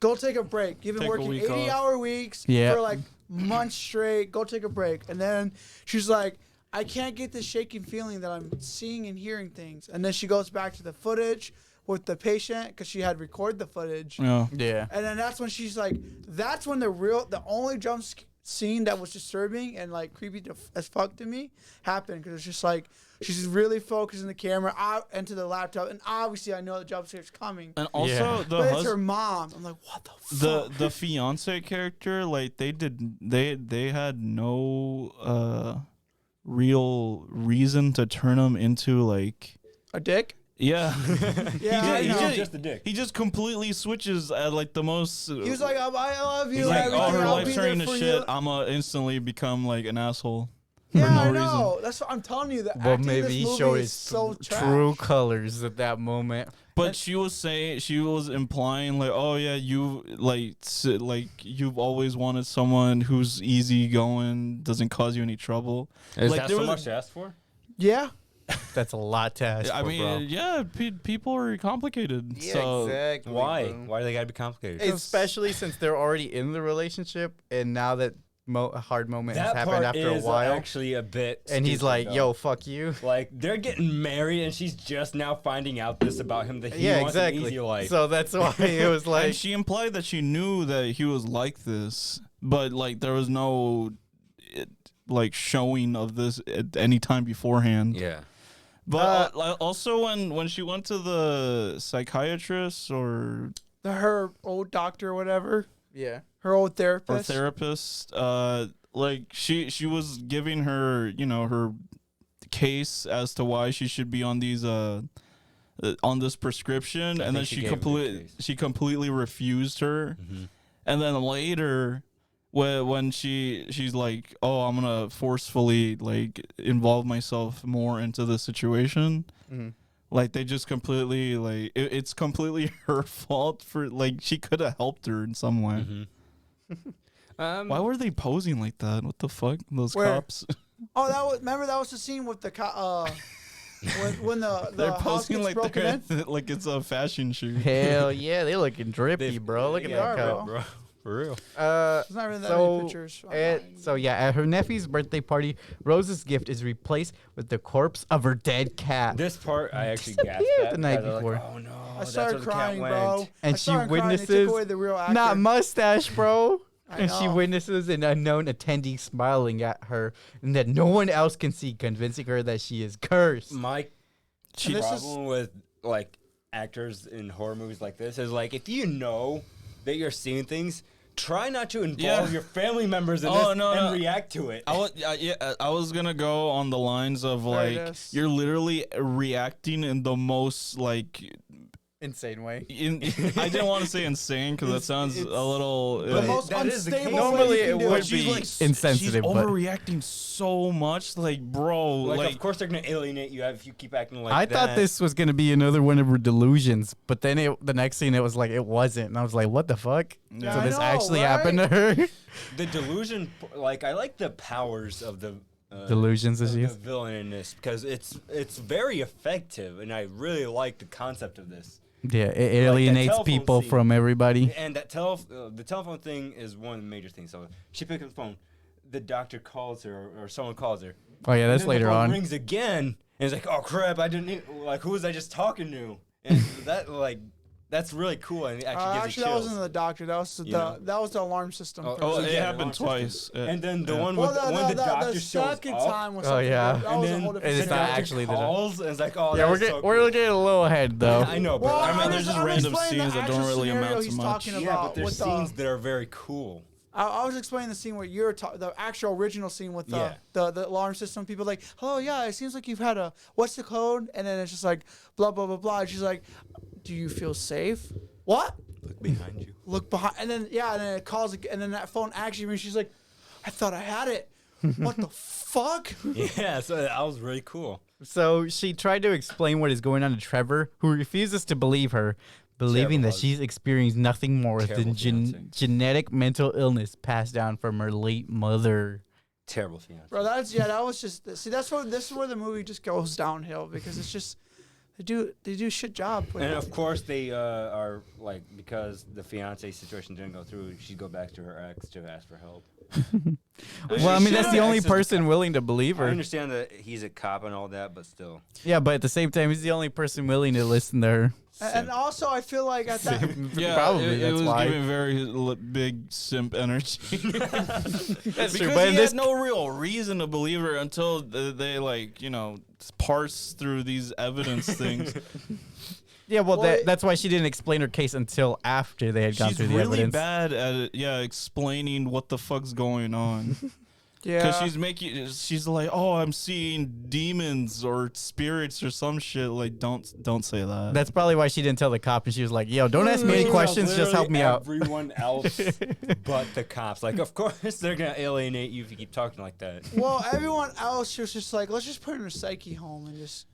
go take a break. You've been Take a working week 80-hour weeks Yeah. for like months straight. Go take a break." And then she's like, "I can't get this shaking feeling that I'm seeing and hearing things." And then she goes back to the footage with the patient because she had recorded the footage. Yeah. Yeah. And then that's when she's like, that's when the only scene that was disturbing and like creepy as fuck to me happened because it's just like she's really focusing the camera out into the laptop, and obviously I know the jump scare's coming. And also Yeah. the But it's her mom. I'm like, what the fuck? the fiance character, like they had no real reason to turn him into like A dick? yeah. Yeah, He I know. just- just a dick. He just completely switches at like the most. He was like, I love you. he's like, everything. oh, her I'll life's be there turning to for shit. you." I'ma instantly become like an asshole. Yeah, no I reason. know. That's what I'm telling you. The Well, acting in maybe this he movie showed is his so true trash. colors at that moment. But she was implying like, oh yeah, you like you've always wanted someone who's easygoing, doesn't cause you any trouble. Is Like, that there so was- much to ask for? Yeah. That's a lot to ask I for, mean, bro. yeah, people are complicated. so exactly. Why? bro. Why do they gotta be complicated? Especially since they're already in the relationship, and now that a hard moment has That happened part after a is while, actually a bit. and he's stupid, like, though. "Yo, fuck you." Like they're getting married, and she's just now finding out this about him that he Yeah, wants an exactly. easy life. So that's why it was like, and she implied that she knew that he was like this, but like there was no like showing of this at any time beforehand. yeah. But also when she went to the psychiatrist or Her old doctor or whatever. yeah. Her old therapist. therapist, like she was giving her, her case as to why she should be on these on this prescription, and then think she gave her the case. she completely refused her. Mm-hmm. And then later, when she's like, "Oh, I'm gonna forcefully like involve myself more into the situation," like they just completely like it's completely her fault for like she could have helped her in some way. Mm-hmm. Why were they posing like that? What the fuck? Those Where? cops. Oh, remember that was the scene with the when the They're house posing gets like broken in. like it's a fashion shoot. Hell yeah, they looking drippy, bro. Look at that are, cup. bro. For real. There's not really that many pictures. At her nephew's birthday party, Rose's gift is replaced with the corpse of her dead cat. This part I actually Disappeared gasped at the night because I was before. like, oh no, I that's started where the cat crying, went. bro. And I she started crying. They witnesses, took away the real actor. not mustache, bro. I And she know. witnesses an unknown attendee smiling at her, and that no one else can see, convincing her that she is cursed. My And this is- problem with like actors in horror movies like this is like if you know that you're seeing things, try not to involve your family members in this and react to it. I was gonna go on the lines of There it like is. you're literally reacting in the most like Insane way. I didn't want to say insane because that sounds a little. The most that is the case. unstable Normally way you can it do would it. be She's insensitive, but overreacting so much, like bro, Like, of course they're gonna alienate you if you keep acting like I that. thought this was gonna be another one of her delusions, but then the next scene it was like it wasn't, and I was like, what the fuck? Yeah, So I this know, actually right? happened to her. The delusion, like I like the powers of the Delusions of is the used. villain in this because it's very effective, and I really like the concept of this. Yeah, it alienates telephone people scene. from everybody. And that the telephone thing is one of the major things. So she picks up the phone, the doctor calls her or someone calls her. Oh yeah, that's and then later the phone on. Rings again, and it's like, oh crap, I didn't like who was I just talking to? And that like that's really cool, and it actually gives Actually, you that chills. wasn't the doctor. That was know? that was the alarm system. Oh, for Oh, the- it yeah, happened launch system. twice. And then the one Well, with when the doctor shows second up, time was Oh, something yeah. different. That and was a then whole And different it's the not doctor actually the calls, and it's like, oh, Yeah, that's we're so getting a little ahead though. I know, but Well, I mean, mean, there's just I'm random explaining the scenes that don't actual really scenario amount to he's much. talking yeah, about but there's with the- scenes that are very cool. I was explaining the scene where you're the actual original scene with Yeah. the alarm system. People like, oh yeah, it seems like you've had what's the code? And then it's just like blah blah blah blah. And she's like, do you feel safe? What? Look behind you. Look behind, and then and then it calls, and then that phone actually rings. She's like, I thought I had it. What the fuck? Yeah, so that was really cool. So she tried to explain what is going on to Trevor, who refuses to believe her, believing that Terrible she's experienced nothing more than Terrible fiancé. genetic mental illness passed down from her late mother. Terrible fiance. Bro, that was just this is where the movie just goes downhill because it's just they do shit job. With And it. of course, they are like because the fiance situation didn't go through. She'd go back to her ex to ask for help. Well, I mean, that's the should've only accessed the person willing to believe I her. understand that he's a cop and all that, but still. Yeah, but at the same time, he's the only person willing to listen to her. And also I feel like at that Yeah, Probably, it that's was why. giving very big simp energy. That's Because true. But in he this had no real reason to believe her until they like parse through these evidence things. Yeah, well, Well, that's why she didn't explain her case until after they had gone She's through the really evidence. bad at explaining what the fuck's going on. Because she's like, oh, I'm seeing demons or spirits or some shit. Like, don't say that. That's probably why she didn't tell the cop, and she was like, "Yo, don't ask me any questions. Just help me out." Everyone else but the cops. Like, of course they're gonna alienate you if you keep talking like that. well, everyone else was just like, let's just put her in a psyche home and just.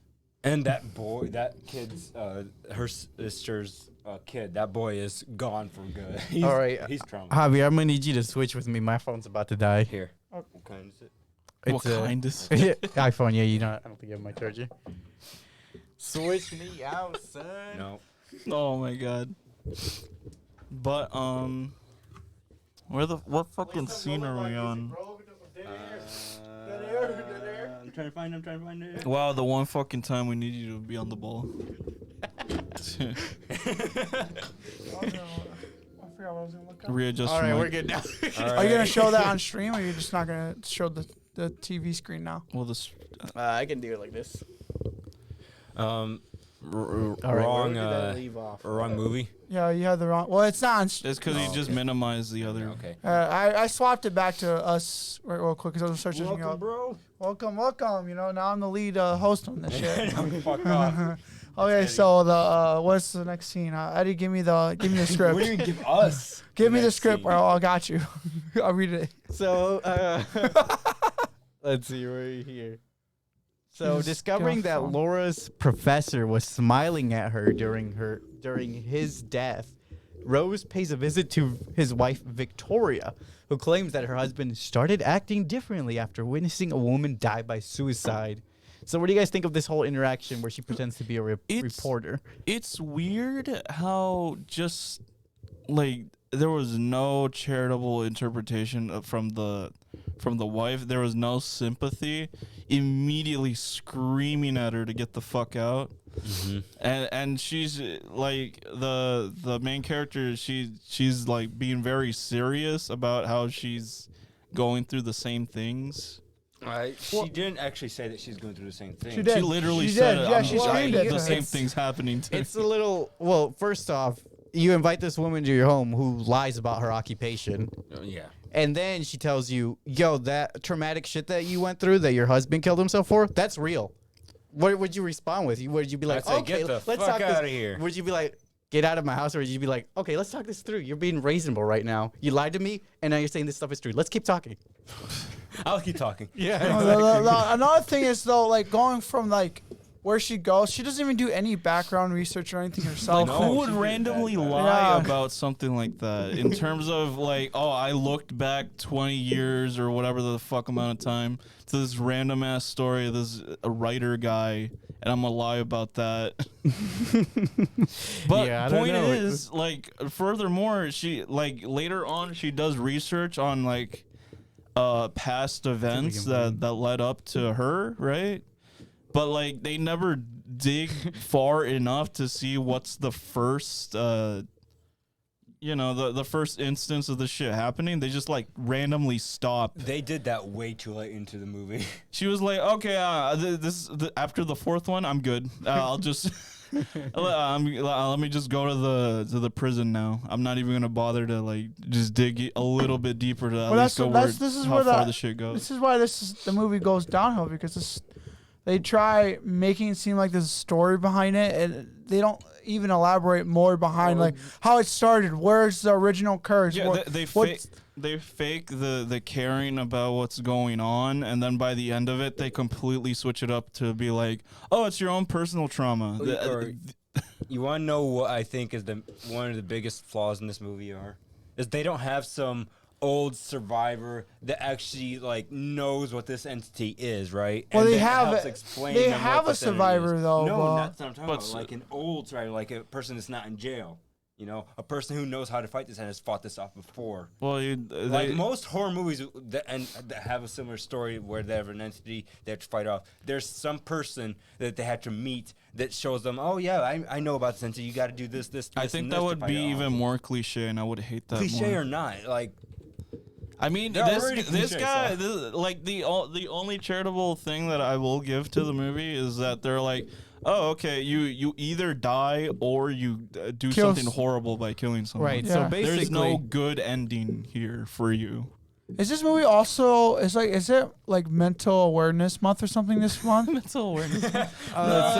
And that boy, that kid's, her sister's kid. That boy is gone for good. All right, he's traumatized. Javier, I'm gonna need you to switch with me. My phone's about to die. Here. What kind is it? What kind is iPhone? Yeah, you know. I don't think you have my charger. Switch me out, son. No. Oh my god. But what fucking scene are we on? I'm trying to find it. Wow, the one fucking time we need you to be on the ball. I forgot what I was gonna look up. Readjust. All right, your we're mic. good now. Are you gonna show that on stream, or are you just not gonna show the TV screen now? Well, this. I can do it like this. Wrong. Wrong. Leave off? Wrong movie. Yeah, you had the wrong. Well, it's not on. It's because you just minimized the other. Okay. I swapped it back to us real quick because I was searching you up. bro. Welcome. You know, now I'm the lead host on this shit. Fuck off. Okay, so the what's the next scene? Eddie, give me the script. What do you mean give us? Give me the next script. scene? I got you. I'll read it. So, let's see, we're here. So, Jesus, discovering get off that phone. Laura's professor was smiling at her during his death, Rose pays a visit to his wife Victoria, who claims that her husband started acting differently after witnessing a woman die by suicide. So, what do you guys think of this whole interaction where she pretends to be a reporter? It's weird how just like there was no charitable interpretation from the wife. There was no sympathy. Immediately screaming at her to get the fuck out. Mm-hmm. And she's like the main character. She's like being very serious about how she's going through the same things. She didn't actually say that she's going through the same thing. She did. She literally She said did. it. Yeah, I'm she like, screamed it. the same It's- thing's happening to It's a little, well, first off, you invite this woman to your home who lies about her occupation. Yeah. And then she tells you, yo, that traumatic shit that you went through that your husband killed himself for, that's real. What would you respond with? Would you be like, I'd say, okay, get the let's fuck talk outta this. here. Would you be like, get out of my house? Or would you be like, okay, let's talk this through. You're being reasonable right now. You lied to me, and now you're saying this stuff is true. Let's keep talking. I'll keep talking. Yeah. Another thing is though, like going from like where she goes, she doesn't even do any background research or anything herself. Like, No, who would she did randomly that. lie Yeah. about something like that? In terms of like, oh, I looked back 20 years or whatever the fuck amount of time to this random ass story of this a writer guy, and I'm gonna lie about that. But Yeah, I don't point know. is, like, furthermore, she like later on she does research on like past events that led up to her, right? But like they never dig far enough to see what's the first the first instance of this shit happening. They just like randomly stop. They did that way too late into the movie. She was like, okay, after the fourth one, I'm good. I'll just let me just go to the prison now. I'm not even gonna bother to like just dig a little bit deeper to at least go where how far the shit goes. This is why the movie goes downhill because they try making it seem like there's a story behind it, and they don't even elaborate more behind like how it started. Where's the original curse? Yeah, they fake the caring about what's going on, and then by the end of it, they completely switch it up to be like, oh, it's your own personal trauma. You want to know what I think is one of the biggest flaws in this movie is they don't have some old survivor that actually like knows what this entity is, right? Well, and they then have helps it. explain They them what have a this entity survivor, is. though, No, but- that's what I'm talking but about. Like an old survivor, like a person that's not in jail. You know, a person who knows how to fight this and has fought this off before. Well, Like most horror movies that have a similar story where they have an entity they have to fight off, there's some person that they have to meet that shows them, oh yeah, I know about this entity. You got to do this. I think and that this to would fight be it off. even more cliche, and I would hate that cliche more. or not. Like I mean, They're already this cliche, guy, so. like the only charitable thing that I will give to the movie is that they're like, oh, okay, you either die or you do Kills- something horrible by killing someone. Right. Yeah. So basically, There's no good ending here for you. Is this movie also? Is it like Mental Awareness Month or something this month? Mental awareness. so-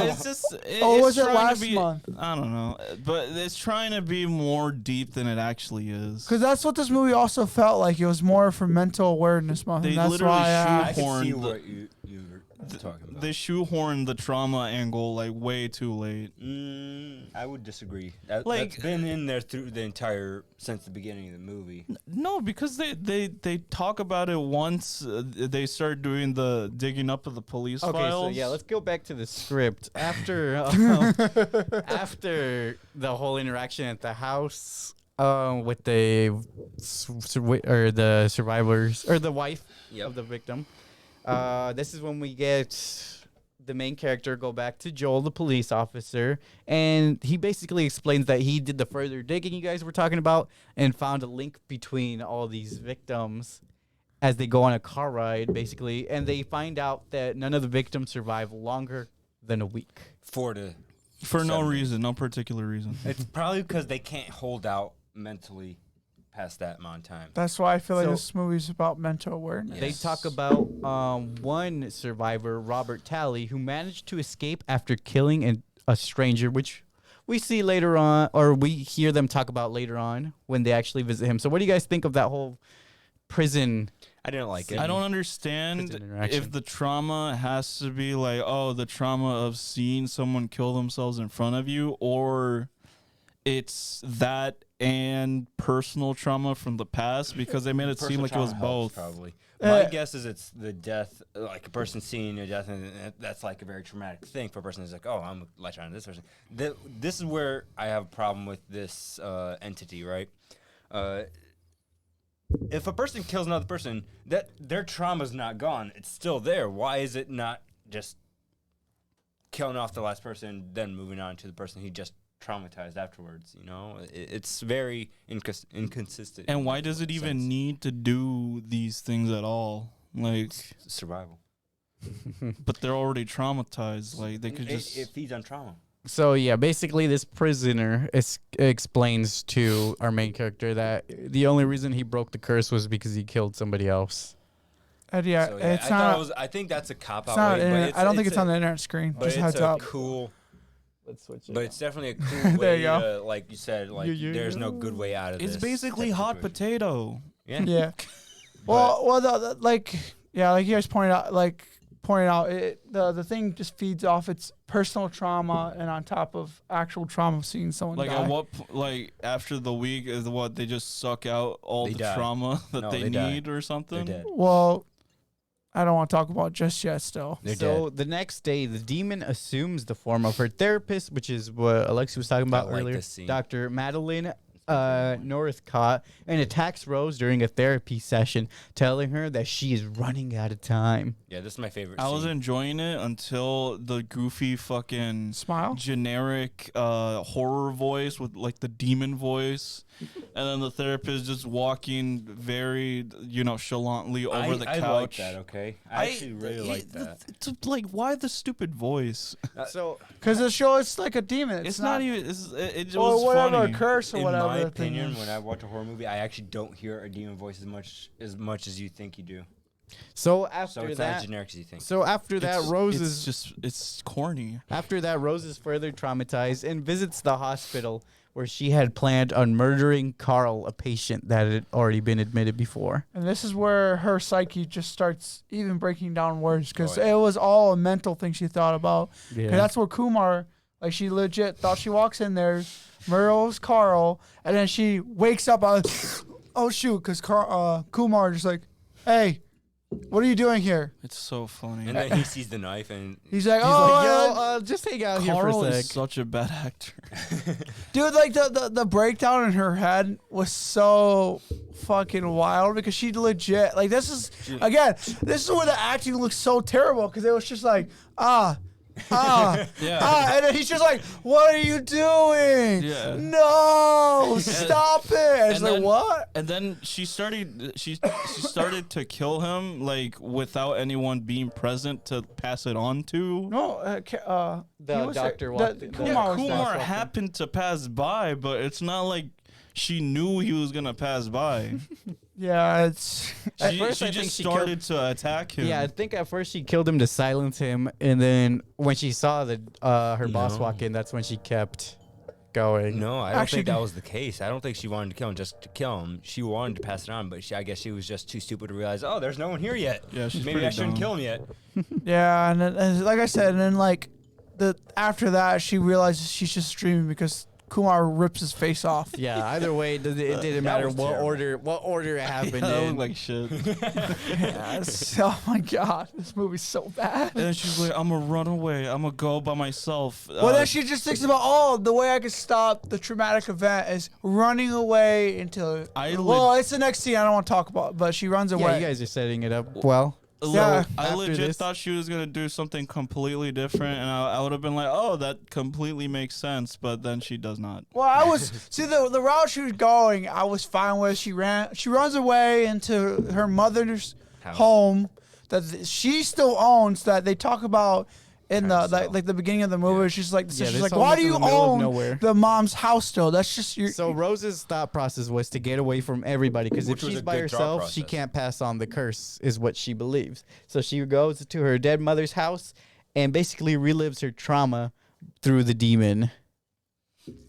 it's just. Oh, was it's it trying to last be- month? I don't know, but it's trying to be more deep than it actually is. Because that's what this movie also felt like. It was more for Mental Awareness Month. They And that's literally why I can see Porn, what you talking about. They shoehorned the trauma angle like way too late. I would disagree. Like- That's been in there through the entire since the beginning of the movie. No, because they talk about it once they start doing the digging up of the police Okay, files. so yeah, let's go back to the script. After after the whole interaction at the house with the survivors or the wife of the victim, this is when we get the main character go back to Joel, the police officer, and he basically explains that he did the further digging you guys were talking about and found a link between all these victims as they go on a car ride, basically, and they find out that none of the victims survive longer than a week. For no 7 reason, no particular reason. It's probably because they can't hold out mentally past that amount of time. That's why I feel like So- this movie's about mental awareness. They Yes. talk about one survivor, Robert Talley, who managed to escape after killing a stranger, which we see later on, or we hear them talk about later on when they actually visit him. So what do you guys think of that whole prison? I didn't like it. I don't understand Prison interaction. if the trauma has to be like, oh, the trauma of seeing someone kill themselves in front of you, or it's that and personal trauma from the past, because they made it seem Personal like it was trauma helps, both. Probably. My guess is it's the death, like a person seeing a death, and that's like a very traumatic thing for a person who's like, oh, I'm latch on to this person. This is where I have a problem with this entity, right? If a person kills another person, that their trauma's not gone. It's still there. Why is it not just killing off the last person, then moving on to the person he just traumatized afterwards? You know, it's very inconsistent. And in why that does it even sense. need to do these things at all? Like, survival? but they're already traumatized. Like, they could just. It feeds on trauma. So yeah, basically this prisoner explains to our main character that the only reason he broke the curse was because he killed somebody else. And yeah, So, it's I not. thought it was, I think that's a cop It's out. not way, but internet- I don't think it's on the internet screen. But Just it's heads a up. cool. Let's switch it. But it's definitely a cool There way you go. to, like you said, like Yeah. there's no good way out of It's this. basically type of hot situation. potato. Yeah. Yeah. But- Well, like you guys pointed out, the thing just feeds off its personal trauma and on top of actual trauma of seeing someone Like die. at what, like after the week is what they just suck out all They the die. trauma that No, they they die. need or something. They're dead. Well, I don't want to talk about it just yet. Still, They're So dead. the next day, the demon assumes the form of her therapist, which is what Aleksey was talking about like earlier, this scene. Dr. Madeline Northcott, and attacks Rose during a therapy session, telling her that she is running out of time. Yeah, this is my favorite. I was scene. enjoying it until the goofy fucking smile. generic horror voice with like the demon voice, and then the therapist just walking very, chalantly over the couch. I like that. Okay, I actually really like that. It's like, why the stupid voice? So Because the show is like a demon. It's not even. It or was whatever, funny. a curse or In whatever. my the thing opinion, is. when I watch a horror movie, I actually don't hear a demon voice as much as you think you do. so So after it's not that, as generic as you think. so after that, Rose is it's corny. After that, Rose is further traumatized and visits the hospital where she had planned on murdering Carl, a patient that had already been admitted before. And this is where her psyche just starts even breaking down worse because Oh, yeah. it was all a mental thing she thought about. 'Cause that's where Kumar, like she legit thought she walks in there, murders Carl, and then she wakes up, oh shoot, because Kumar just like, hey, what are you doing here? It's so funny. And then he sees the knife, and He's like, He's oh, like, yeah." yo, just hang out Carl here for a is sec. such a bad actor. Dude, like the breakdown in her head was so fucking wild because she legit like this is where the acting looks so terrible because it was just like Yeah. and then he's just like, what are you doing? Yeah. No, stop it. And it's and like then- what? And then she started started to kill him like without anyone being present to pass it on to. No, The he was doctor there. walked in. Kumar Yeah, was there. Kumar happened to pass by, but it's not like she knew he was gonna pass by. Yeah, it's At She first, I think just she started to attack him. Yeah, I think at first she killed him to silence him, and then when she saw the her boss No. walk in, that's when she kept going. No, I don't Actually, think that was the case. I don't think she wanted to kill him just to kill him. She wanted to pass it on, but I guess she was just too stupid to realize, oh, there's no one here yet. Yeah, she's Maybe pretty I shouldn't dumb. kill him yet. Yeah, and like I said, and then like after that, she realizes she's just streaming because Kumar rips his face off. Yeah, either way, it didn't matter was what terrible. order it happened That in. looked like shit. Oh my god, this movie's so bad. And then she's like, I'm gonna run away. I'm gonna go by myself. Well, then she just thinks about, the way I could stop the traumatic event is running away until. It's the next scene I don't want to talk about, but she runs away. Yeah, you guys are setting it up well. Yeah. I After legit this- thought she was gonna do something completely different, and I would have been like, "Oh, that completely makes sense," but then she does not. Well, I was the route she was going. I was fine with. She runs away into her mother's home that she still owns. That they talk about in the like the beginning of the movie. She's like, Yeah, she's this like, home why is do in you the middle of own nowhere. the mom's house still? That's just your. So Rose's thought process was to get away from everybody because if Which was she's a by good thought herself, she process. can't pass on the curse, is what she believes. So she goes to her dead mother's house and basically relives her trauma through the demon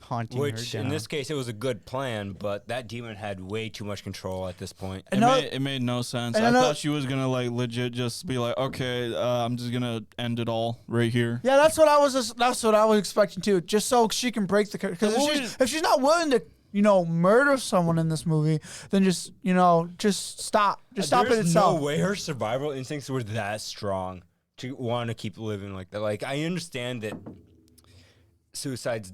haunting Which, her down. in this case, it was a good plan, but that demon had way too much control at this point. It made no sense. and I another- thought she was gonna like legit just be like, "Okay, I'm just gonna end it all right here." Yeah, that's what I was expecting too. Just so she can break the curse. Because The movie- if she's not willing to, murder someone in this movie, then just stop. Just stop it There's itself. no way her survival instincts were that strong to want to keep living like that. Like, I understand that suicide's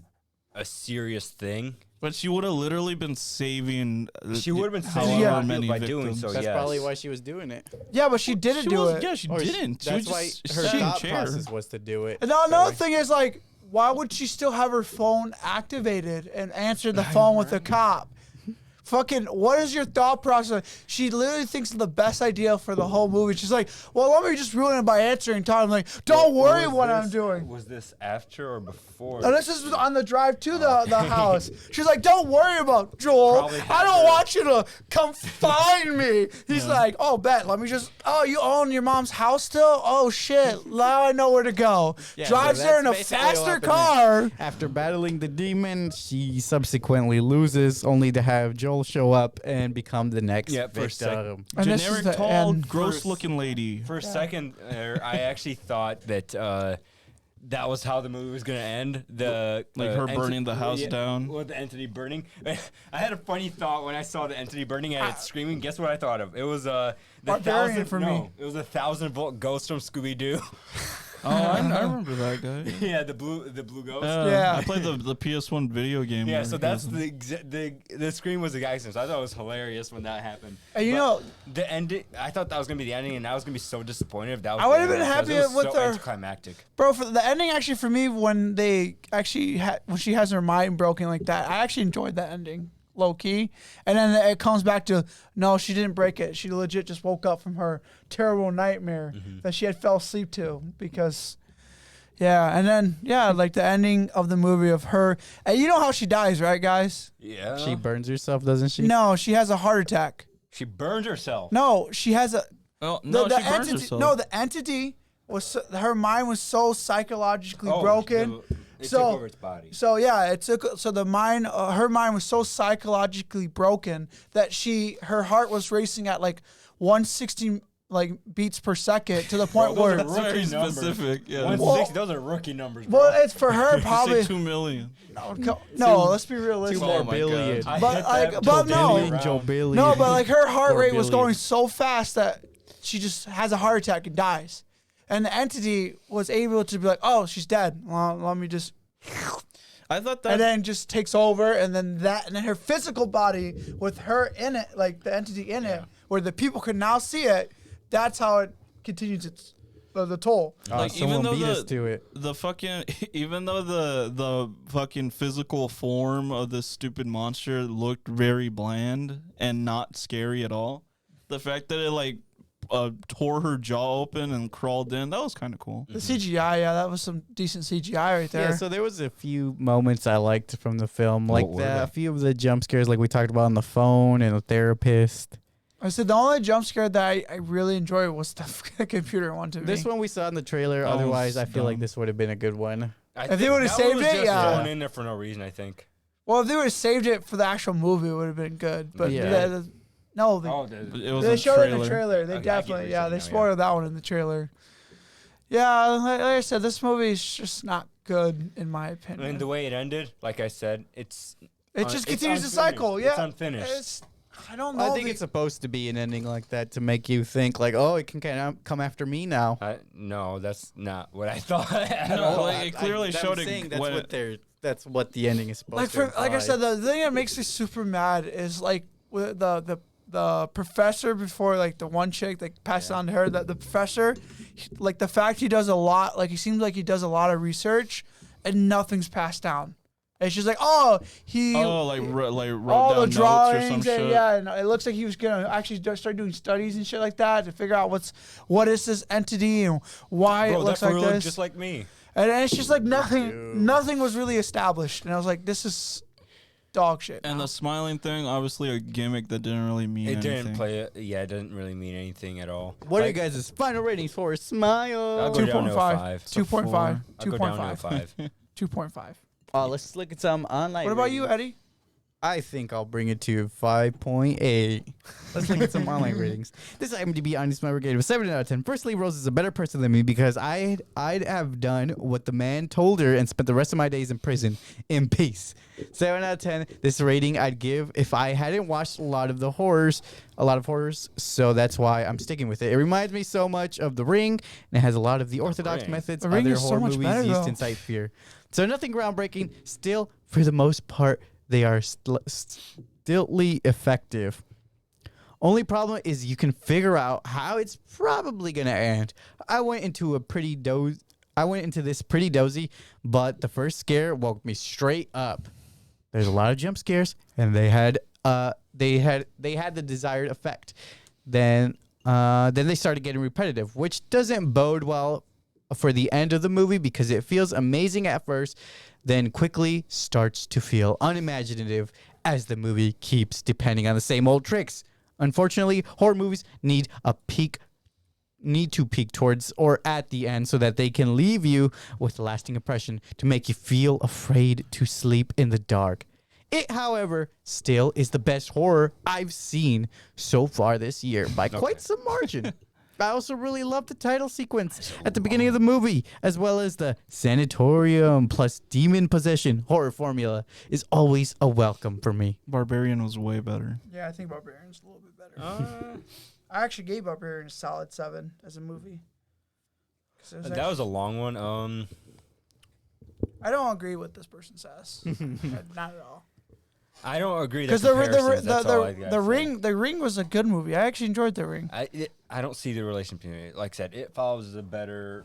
a serious thing. But she would have literally been saving. She would have been however saving Yeah. many by victims. doing so. That's yes. probably why she was doing it. Yeah, but she didn't She do wasn't- it. Yeah, she Or didn't. She That's was why just her sat in a thought chair. process was to do it. And that another way. thing is like, why would she still have her phone activated and answer the phone with a cop? Fucking, what is your thought process? She literally thinks of the best idea for the whole movie. She's like, well, let me just ruin it by answering Tom. I'm like, don't worry what I'm doing. Was this after or before? And this is on the drive to the house. She's like, don't worry about Joel. Probably I don't after- want you to come find me. He's like, oh, bet. Let me just, you own your mom's house still? Oh, shit. Now I know where to go. Yeah, Drives so there in a that's basically what faster happened. car. After battling the demon, she subsequently loses, only to have Joel show up and become the next Yeah, for a sec. victim. And this is Generic, the tall, end. gross-looking lady. For a second there, I actually thought that that was how the movie was going to end. Her burning the house down. With the entity burning. I had a funny thought when I saw the entity burning and it screaming. Guess what I thought of? It was the Barbarian 1,000 for me. It was a 1,000-volt ghost from Scooby-Doo. Oh, I remember that guy. Yeah, the blue ghost. Yeah. I played the PS1 video game. Yeah, where so he that's was- the scream was the guy's name. So I thought it was hilarious when that happened. And But the ending, I thought that was gonna be the ending, and I was gonna be so disappointed if that was. I would the have been ending, because happy it was with so her- anticlimactic. Bro, for the ending, actually, for me, when they actually when she has her mind broken like that, I actually enjoyed that ending, low key. And then it comes back to, no, she didn't break it. She legit just woke up from her terrible nightmare that she had fell asleep to because, yeah. And then, like the ending of the movie of her. And you know how she dies, right, guys? Yeah. She burns herself, doesn't she? No, she has a heart attack. She burned herself. No, she has a. Oh, no, the she burns entity. herself. No, the entity was her mind was so psychologically Oh, broken. It So- took over its body. So yeah, the mind, her mind was so psychologically broken that her heart was racing at like 160 beats per second to the point Bro, where. those are Very rookie numbers. specific. Yeah. 160, those are rookie numbers, bro. Well, it's for her You probably. say 2 million. No, let's be realistic. Oh my billion. God. But, hit like, that but Joe no. Billy round. Joe Billy. No, but like her heart Poor rate was Billy. going so fast that she just has a heart attack and dies. And the entity was able to be like, oh, she's dead. Well, let me just. I thought that. And then just takes over, and then her physical body with her in it, like the entity in it, where the people can now see it. That's how it continues its the toll. Like, someone even though beat us to it. the fucking, even though the fucking physical form of this stupid monster looked very bland and not scary at all, the fact that it tore her jaw open and crawled in, that was kind of cool. The CGI, that was some decent CGI right there. Yeah, so there was a few moments I liked from the film, like were a they? few of the jump scares, like we talked about on the phone and the therapist. I said the only jump scare that I really enjoyed was the computer one to me. This one we saw in the trailer. That Otherwise, was I feel like dumb. this would have been a good one. If they would've saved it, yeah. Thrown in there for no reason, I think. Well, if they would have saved it for the actual movie, it would have been good. But Yeah. no, It was they a showed it in the trailer. trailer. They Okay, I get what definitely, you're saying they now, spoiled that one in the trailer. Yeah, like I said, this movie is just not good in my I opinion. mean, the way it ended, like I said, it just continues the unfinished. cycle. Yeah, It's unfinished. I don't know. I think it's supposed to be an ending like that to make you think like, oh, it can kind of come after me now. No, that's not what I thought at No, all. like, it clearly showed it That's when what that's what the ending is supposed like to like I imply. said, the thing that makes me super mad is like with the professor before, like the one chick that passed on to her, that the professor, like the fact he does a lot, like he seems like he does a lot of research and nothing's passed down. It's just like, wrote all down notes the or some drawings and shit. yeah, and it looks like he was gonna actually start doing studies and shit like that to figure out what is this entity and why Bro, it looks that like fool looked this. just like me. And it's just like nothing was really established, and I was like, this is dog shit. And now. the smiling thing, obviously a gimmick that didn't really mean It anything. didn't play it. Yeah, it didn't really mean anything at all. What are you Like, guys' final ratings for Smile? I'll go down to a 2.5. 5. 2.5. I'll go down to a 5. 2.5. Let's look at some online. What about you, ratings. Eddie? I think I'll bring it to 5.8. Let's look at some online ratings. This IMDb Honest Member gave a 7 out of 10. Firstly, Rose is a better person than me because I'd have done what the man told her and spent the rest of my days in prison in peace. 7 out of 10. This rating I'd give if I hadn't watched a lot of horrors. So that's why I'm sticking with it. It reminds me so much of The Ring, and it has a lot of the orthodox Ring. methods The Ring other is so horror much movies better, used though. to incite fear. So nothing groundbreaking. Still, for the most part, they are stiltly effective. Only problem is you can figure out how it's probably gonna end. I went into this pretty dozy, but the first scare woke me straight up. There's a lot of jump scares, and they had the desired effect. Then they started getting repetitive, which doesn't bode well for the end of the movie because it feels amazing at first, then quickly starts to feel unimaginative as the movie keeps depending on the same old tricks. Unfortunately, horror movies need to peak towards or at the end so that they can leave you with a lasting impression to make you feel afraid to sleep in the dark. It, however, still is the best horror I've seen so far this year by quite some margin. I also really love the title sequence at the beginning of the movie, as well as the sanatorium plus demon possession horror formula is always a welcome for me. Barbarian was way better. Yeah, I think Barbarian's a little bit better. I actually gave Barbarian a solid 7 as a movie. That was a long one. I don't agree with this person says. Not at all. I don't agree. Because the Ring was a good movie. I actually enjoyed The Ring. I don't see the relationship between it. Like I said, It Follows is a better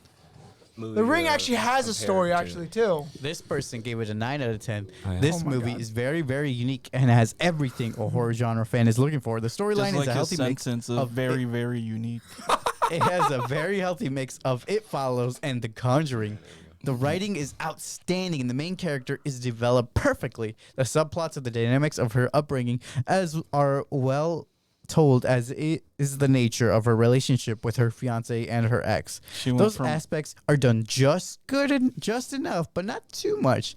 movie. The Ring to actually has a story, compare it actually, too. This person gave it a 9 out of 10. Oh, yeah. This Oh my movie God. is very, very unique and has everything a horror genre fan is looking for. The storyline Just is like a his healthy mix sentence of of very, very unique. It has a very healthy mix of It Follows and The Conjuring. The writing is outstanding, and the main character is developed perfectly. The subplots of the dynamics of her upbringing as are well told, as it is the nature of her relationship with her fiance and her ex. Those aspects are done just good and just enough, but not too much.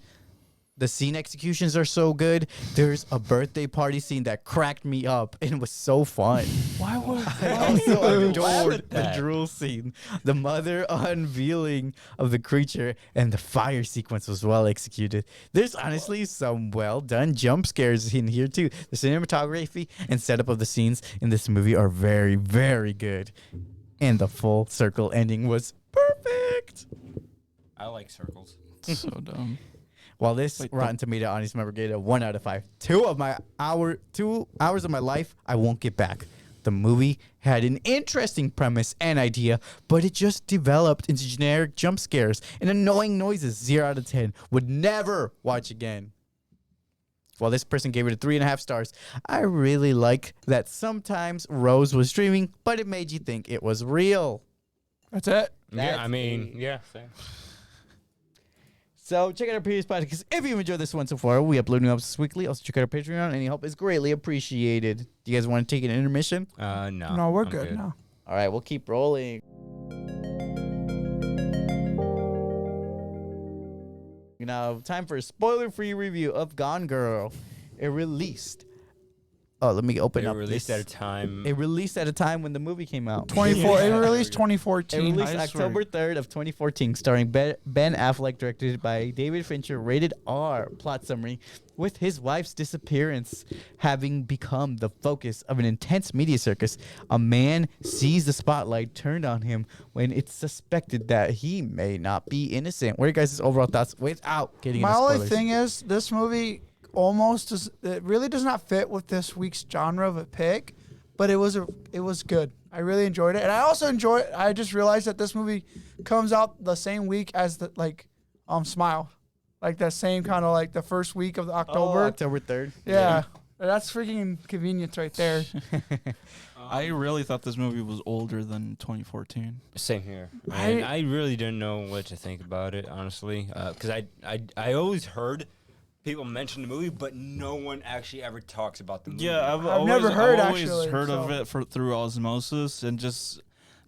The scene executions are so good. There's a birthday party scene that cracked me up and was so fun. Why would I also adored the that. drool scene. The mother unveiling of the creature and the fire sequence was well executed. There's honestly some well done jump scares in here too. The cinematography and setup of the scenes in this movie are very, very good. And the full circle ending was perfect. I like circles. So dumb. While this Rotten Tomato audience member gave it a 1 out of 5. 2 hours of my life I won't get back. The movie had an interesting premise and idea, but it just developed into generic jump scares and annoying noises. 0 out of 10. Would never watch again. While this person gave it a 3.5 stars. I really like that sometimes Rose was dreaming, but it made you think it was real. That's it. Yeah, I mean, yeah. Same. So check out our previous podcast. If you've enjoyed this one so far, we upload new episodes weekly. Also check out our Patreon. Any help is greatly appreciated. Do you guys want to take an intermission? No. No, we're I'm good now. All right, we'll keep rolling. Now, time for a spoiler-free review of Gone Girl. It released. Oh, let me open up. It released at a time. It released at a time when the movie came out. 24. It released It 2014. released I swear. October 3rd of 2014, starring Ben Affleck, directed by David Fincher, rated R. Plot summary: with his wife's disappearance having become the focus of an intense media circus, a man sees the spotlight turned on him when it's suspected that he may not be innocent. What are you guys' overall thoughts without getting My into only spoilers? thing is this movie it really does not fit with this week's genre of a pick, but it was good. I really enjoyed it, and I just realized that this movie comes out the same week as Smile, like that same kind of like the first week of October. October 3rd. Yeah. That's freaking convenience right there. I really thought this movie was older than 2014. Same here. I really didn't know what to think about it, honestly, because I always heard people mention the movie, but no one actually ever talks about the movie. Yeah, I've never heard, I've always actually, heard of so. it through osmosis and just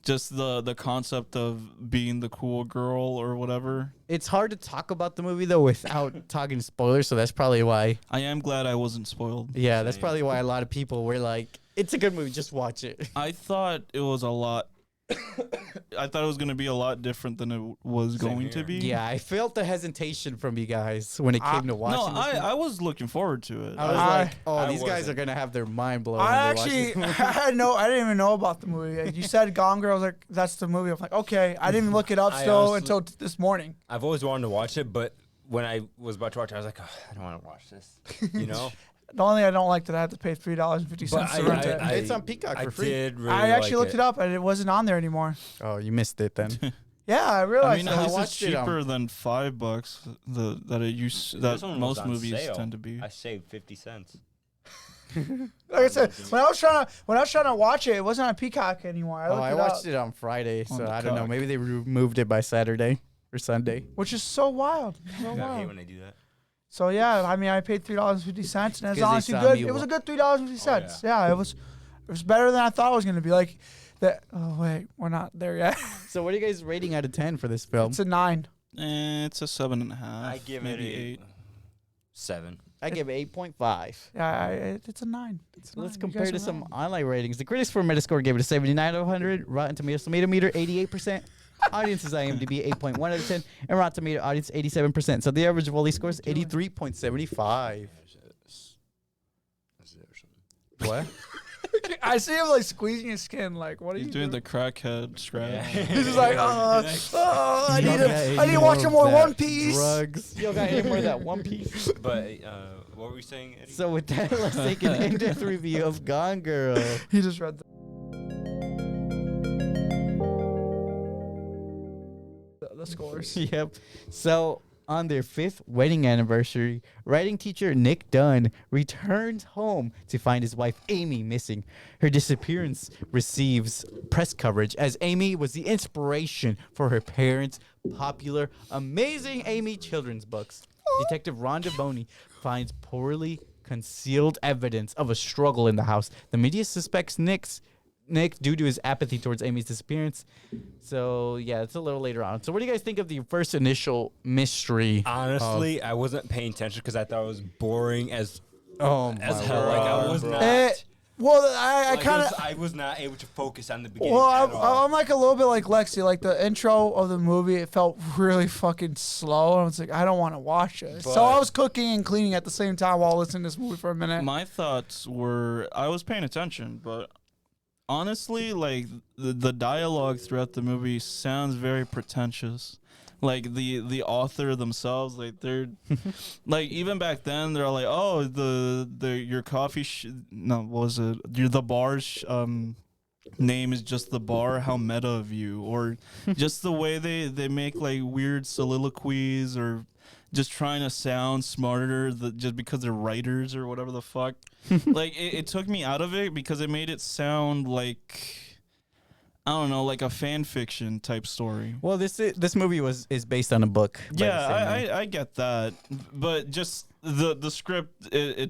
the concept of being the cool girl or whatever. It's hard to talk about the movie though without talking spoilers, so that's probably why. I am glad I wasn't spoiled. Yeah, that's probably why a lot of people were like, "It's a good movie, just watch it." I thought it was a lot. I thought it was going to be a lot different than it was Same going to here. be. Yeah, I felt the hesitation from you guys when it came to No, watching. this movie. I was looking forward to it. I was I- like, "Oh, I these guys wasn't. are gonna have their mind blown." I when they watch actually, this movie." I didn't even know about the movie. You said Gone Girl. I was like, that's the movie. I'm like, okay. I didn't even look it up I still honestly- until this morning. I've always wanted to watch it, but when I was about to watch it, I was like, oh, I don't want to watch this. You know? The only thing I don't like that I have to pay $3.50 But to rent it. It's on Peacock for free. did really I actually like looked it up and it wasn't on there anymore. Oh, you missed it then. Yeah, I I realized mean, I at least it's watched it on- cheaper than $5 that This one was most on movies sale. tend to be. I saved 50 cents. like I said, when I was trying to watch it, it wasn't on Peacock anymore. I Oh, looked I it watched up, it on Friday, On so the I don't know. cock. Maybe they removed it by Saturday or Sunday. which is so wild. So I hate wild. when they do that. So yeah, I mean, I paid $3.50, and it's 'Cause they honestly saw good. me It was a wa- good $3.50. Yeah, it was better than I thought it was gonna be. Like that. Oh wait, we're not there yet. So, what are you guys rating out of 10 for this film? It's a 9. It's a 7.5. I give maybe it a 8. 7. I give it 8.5. Yeah, it's a 9. It's a 9. Let's You compare guys to are some wrong. online ratings. The critics for Metascore gave it a 79 out of 100. Rotten Tomatoes tomato meter 88%. Audience's IMDb 8.1 out of 10, and Rotten Tomato audience 87%. So the average of all these scores 83.75. What? I see him like squeezing his skin. Like, what are He's you doing the crackhead scratch. He's just like, I need Yeah, to watch some more that One Piece. Drugs. Yo, got any more of that One Piece? But what were we saying, Eddie? So with that, let's take an in-depth review of Gone Girl. He just read the scores. Yep. So on their 5th wedding anniversary, writing teacher Nick Dunn returns home to find his wife Amy missing. Her disappearance receives press coverage as Amy was the inspiration for her parents' popular Amazing Amy children's books. Detective Rhonda Boney finds poorly concealed evidence of a struggle in the house. The media suspects Nick due to his apathy towards Amy's disappearance. So yeah, it's a little later on. So what do you guys think of the first initial mystery? Honestly, I wasn't paying attention because I thought it was boring as Oh as hell. Like I was not. Well, I like, kind of. I was not able to focus on the beginning Well, at all. I'm like a little bit like Lexi. Like the intro of the movie, it felt really fucking slow. And I was like, I don't want to watch it. So But- I was cooking and cleaning at the same time while listening to this movie for a minute. My thoughts were I was paying attention, but honestly, like the dialogue throughout the movie sounds very pretentious. Like the author themselves, like they're like even back then they're like, oh your coffee no what was it the bar's name is just the bar, how meta of you, or just the way they make like weird soliloquies or just trying to sound smarter just because they're writers or whatever the fuck. Like it took me out of it because it made it sound like I don't know, like a fan fiction type story. Well, this movie is based on a book. by the same Yeah, name. I get that, but just the script they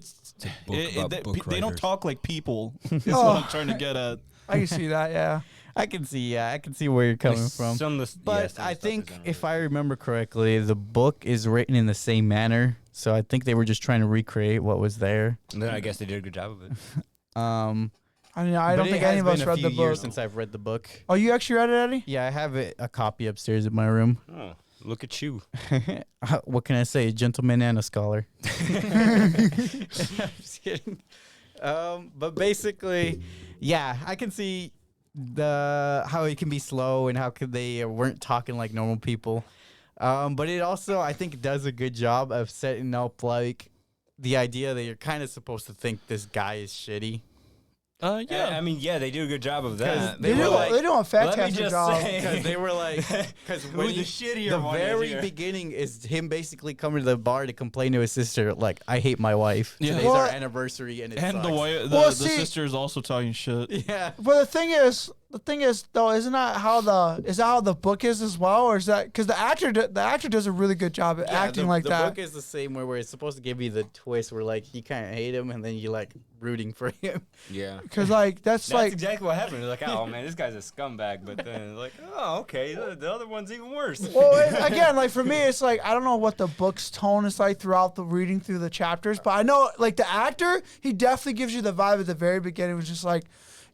don't talk like people. Is what I'm trying to get at. I can see that. Yeah. I can see where you're coming from. But I think if I remember correctly, the book is written in the same manner. So I think they were just trying to recreate what was there. And then I guess they did a good job of it. I mean, I don't think any of us read the book. Years since I've read the book. Oh, you actually read it, Eddie? Yeah, I have a copy upstairs in my room. Oh, look at you. What can I say? A gentleman and a scholar. I'm just kidding. But basically, yeah, I can see how it can be slow and how they weren't talking like normal people. But it also, I think, does a good job of setting up like the idea that you're kind of supposed to think this guy is shitty. Yeah. I mean, yeah, they do a good job of that. They do a fantastic job. Because they were like, because when the shittier the one very is here. beginning is him basically coming to the bar to complain to his sister, like, I hate my wife. Yeah. Today's our anniversary, and it And sucks. the wife, Well, the see- sister is also talking shit. Yeah. But the thing is though, isn't that how the book is as well, or is that because the actor does a really good job at acting like the that? The book is the same where it's supposed to give you the twist where like you kind of hate him and then you like rooting for him. Yeah. Because like that's like exactly what happened. They're like, oh man, this guy's a scumbag. But then like, oh okay, the other one's even worse. well, again, like for me, it's like I don't know what the book's tone is like throughout the reading through the chapters, but I know like the actor, he definitely gives you the vibe at the very beginning. It was just like,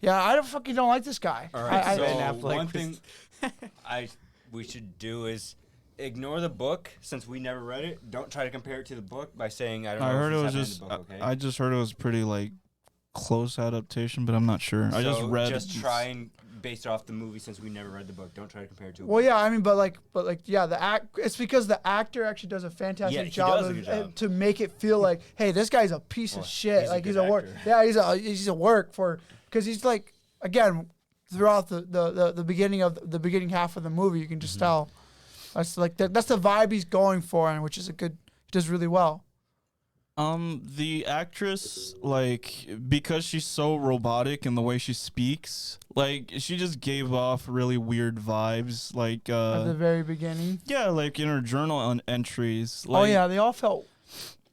yeah, I don't like this guy. All right, so Ben Affleck one was- thing we should do is ignore the book since we never read it. Don't try to compare it to the book by saying I don't know. I heard if it this was happened just. in the book, okay? I just heard it was pretty like close adaptation, but I'm not sure. I just So read. Just try and base it off the movie since we never read the book. Don't try to compare it to. Well, yeah, I mean, but yeah, it's because the actor actually does a fantastic Yeah, he job, does a good job. to make it feel like, hey, this guy's a piece of shit. he's a Like he's good a work. actor. Yeah, he's a work for because he's like again throughout the beginning half of the movie, you can just tell that's like that's the vibe he's going for, and which is he does really well. The actress, like, because she's so robotic in the way she speaks, like, she just gave off really weird vibes, like, At the very beginning. yeah, like in her journal entries. Oh Like, yeah, they all felt.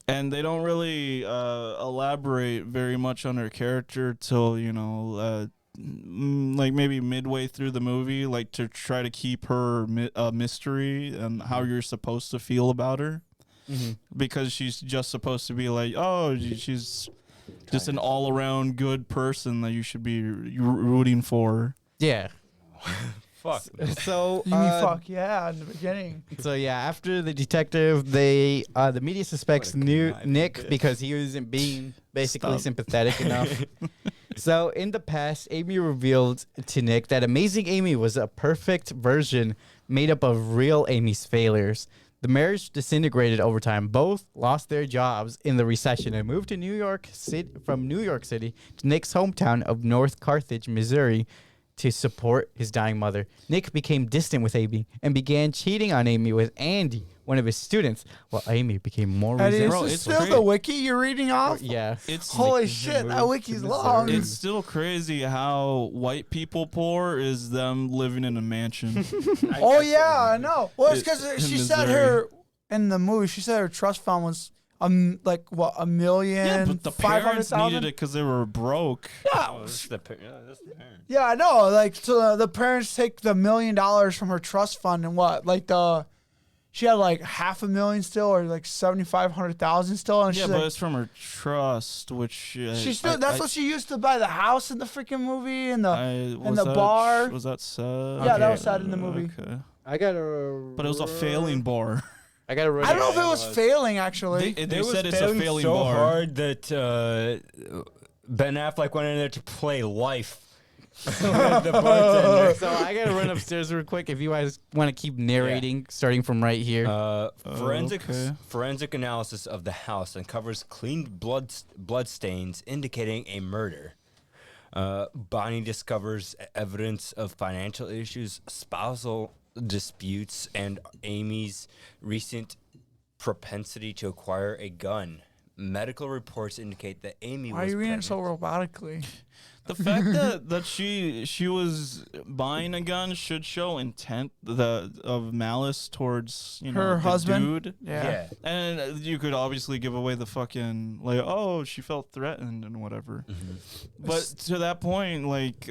and they don't really elaborate very much on her character till like maybe midway through the movie, like to try to keep her a mystery and how you're supposed to feel about her, because she's just supposed to be like, oh, she's just an all-around good person that you should be rooting for. Yeah. Fuck. So You mean fuck yeah in the beginning. So yeah, after the detective, the media suspects What a conniving Nick bitch. because he wasn't being basically Stop. sympathetic enough. So in the past, Amy revealed to Nick that Amazing Amy was a perfect version made up of real Amy's failures. The marriage disintegrated over time. Both lost their jobs in the recession and moved to New York City from New York City to Nick's hometown of North Carthage, Missouri, to support his dying mother. Nick became distant with Amy and began cheating on Amy with Andy, one of his students, while Amy became more And is resentful. this it's still great. the wiki you're reading off? Yeah. It's Holy shit, that wiki's long. It's still crazy how white people poor is them living in a mansion. Oh yeah, I know. Well, it's because In she said Missouri. her in the movie. She said her trust fund was like what $1 million, Yeah, but the parents 500,000. needed it because they were broke. Oh, that's the parents. Yeah, I know. Like, so the parents take the $1 million from her trust fund and what? Like she had like $500,000 still, or like 7,500,000 still, and Yeah, she's but like, it's from her trust, which she still. That's what she used to buy the house in the freaking movie and the. was the that- bar. Was that sad? Yeah, that was sad in the movie. Okay. I got a. But it was a failing bar. I got to. I don't know if it was failing actually. They said it's a failing so bar. hard that Ben Affleck went in there to play life. The bartender. So I got to run upstairs real quick. If you guys want to keep narrating, starting from right here. Forensic analysis of the house uncovers clean blood stains indicating a murder. Bonnie discovers evidence of financial issues, spousal disputes, and Amy's recent propensity to acquire a gun. Medical reports indicate that Amy Why are was you reading it pregnant. so robotically? The fact that she was buying a gun should show intent of malice towards Her the husband? dude. Yeah. And you could obviously give away the fucking like, oh, she felt threatened and whatever. But to that point, like,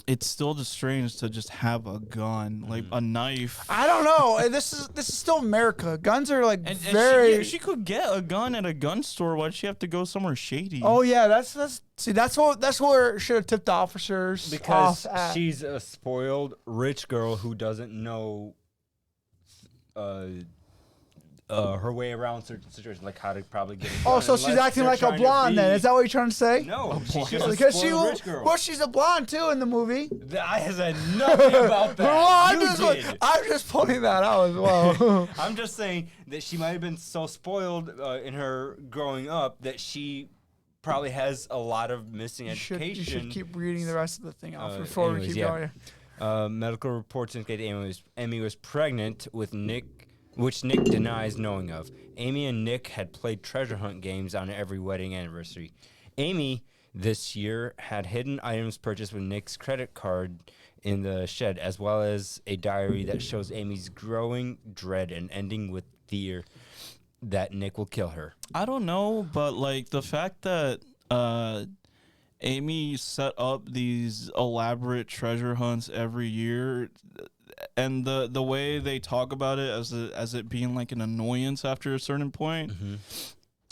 it's still just strange to just have a gun, like a knife. I don't know. And this is still America. Guns are like And very. she could get a gun at a gun store. Why'd she have to go somewhere shady? Oh yeah, that's where it should have tipped the officers Because off at. she's a spoiled rich girl who doesn't know her way around certain situations, like how to probably get. Oh, so she's acting like a blonde then? Is that what you're trying to say? No, she's just Because a she spoiled rich girl. well, she's a blonde too in the movie. I said nothing about that. Well, You did. I'm just pointing that out as well. I'm just saying that she might have been so spoiled in her growing up that she probably has a lot of missing education. You should keep reading the rest of the thing off before we keep going. Medical reports indicate Amy was pregnant with Nick, which Nick denies knowing of. Amy and Nick had played treasure hunt games on every wedding anniversary. Amy, this year, had hidden items purchased with Nick's credit card in the shed, as well as a diary that shows Amy's growing dread and ending with fear that Nick will kill her. I don't know, but like the fact that Amy set up these elaborate treasure hunts every year, and the way they talk about it as it being like an annoyance after a certain point,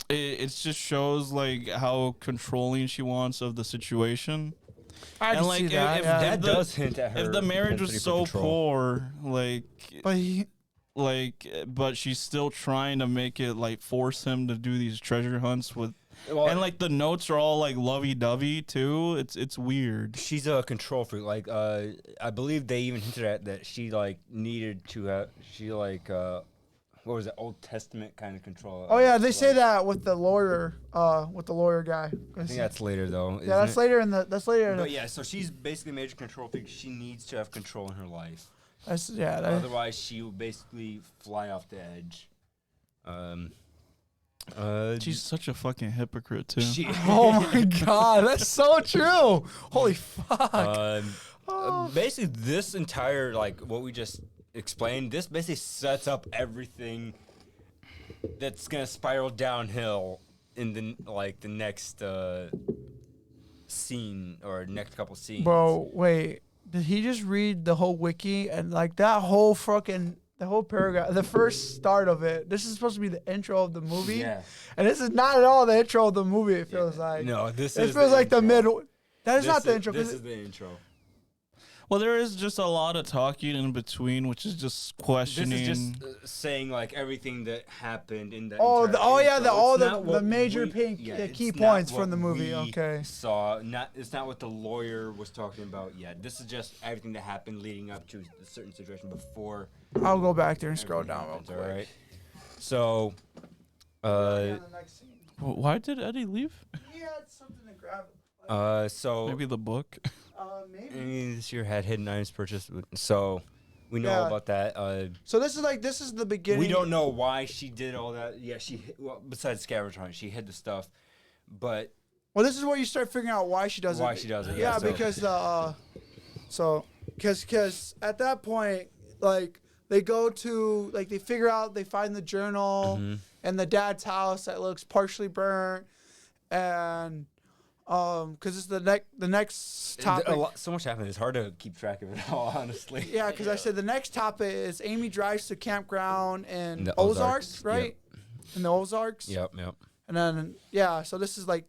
it just shows like how controlling she wants of the situation. I And like see that. if yeah. That the- does hint at her. If the marriage was propensity for so control. poor, But but she's still trying to make it like force him to do these treasure hunts with, Well, and like the notes are all like lovey-dovey too. It's weird. she's a control freak. Like, I believe they even hinted at that she like needed to have. She like, what was it? Old Testament kind of control. oh yeah, they say Like, that with the lawyer guy. I think that's later though. yeah, that's later in the. That's later. In But the, yeah, so she's basically a major control freak. She needs to have control in her life. that's, yeah. That, Otherwise, she will basically fly off the edge. She's such a fucking hypocrite too. She, oh my god, that's so true. Holy fuck. basically, this entire like what we just explained, this basically sets up everything that's gonna spiral downhill in the next scene or next couple scenes. Bro, wait. Did he just read the whole wiki and like that whole fucking the whole paragraph, the first start of it? This is supposed to be the intro of the movie, Yeah. and this is not at all the intro of the movie. It feels like No, this it is feels like the intro. mid. That is This not the intro. This 'cause is the intro. Well, there is just a lot of talking in between, which is just questioning. This is just saying like everything that happened in that. Oh, entire oh yeah, intro. all It's not the what major we- pink yeah, the it's key not points what from the movie. we Okay. Saw it's not what the lawyer was talking about yet. This is just everything that happened leading up to a certain situation before. I'll go back there and scroll everything down real happens, quick. all right. So, Why did Eddie leave? He had something to grab. so Maybe the book. Maybe. Amy this year had hidden items purchased. So, we know Yeah. about that. So this is the beginning. We don't know why she did all that. Yeah, besides scavenger hunt, she hid the stuff, but Well, this is where you start figuring out why she does it. why she does it. Yeah, so- because because at that point, like they go to like they figure out they find the journal in the dad's house that looks partially burnt, and because it's the next topic. So much happened. It's hard to keep track of it all, honestly. Yeah, because I said the next topic is Amy drives to campground in The Ozarks, Ozarks, right? In the Ozarks. Yep. And then so this is like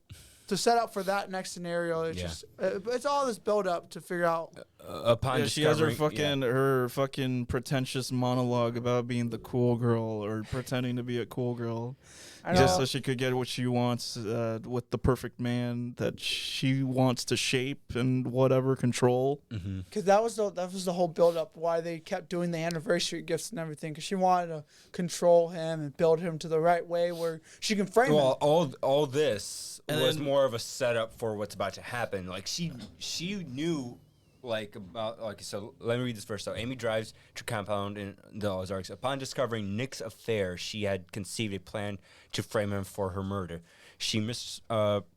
to set up for that next scenario. It's Yeah. just it's all this build up to figure out. Upon Yeah, she has her discovering- her fucking pretentious monologue about being the cool girl or pretending to be a cool girl, I just know. so she could get what she wants with the perfect man that she wants to shape and whatever control. Because that was the whole build up why they kept doing the anniversary gifts and everything. Because she wanted to control him and build him to the right way where she can frame Well, him. all this And was then- more of a setup for what's about to happen. Like she knew so let me read this first. So Amy drives to compound in the Ozarks. Upon discovering Nick's affair, she had conceived a plan to frame him for her murder. She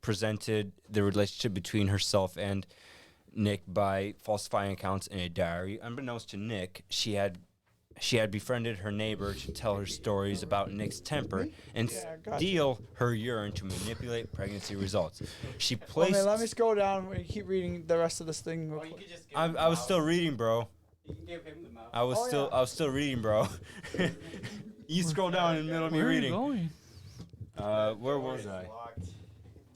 presented the relationship between herself and Nick by falsifying accounts in a diary. Unbeknownst to Nick, she had she had befriended her neighbor to tell her stories about Nick's temper and Yeah, gotcha. steal her urine to manipulate pregnancy results. She Oh, placed. man, let me scroll down and keep reading the rest of this thing. real Or you quick. could just give I him the was mouse. still reading, bro. You can give him the mouse. I was still reading, bro. You scroll down in the middle of me Where are you reading. going? Where was I? Locked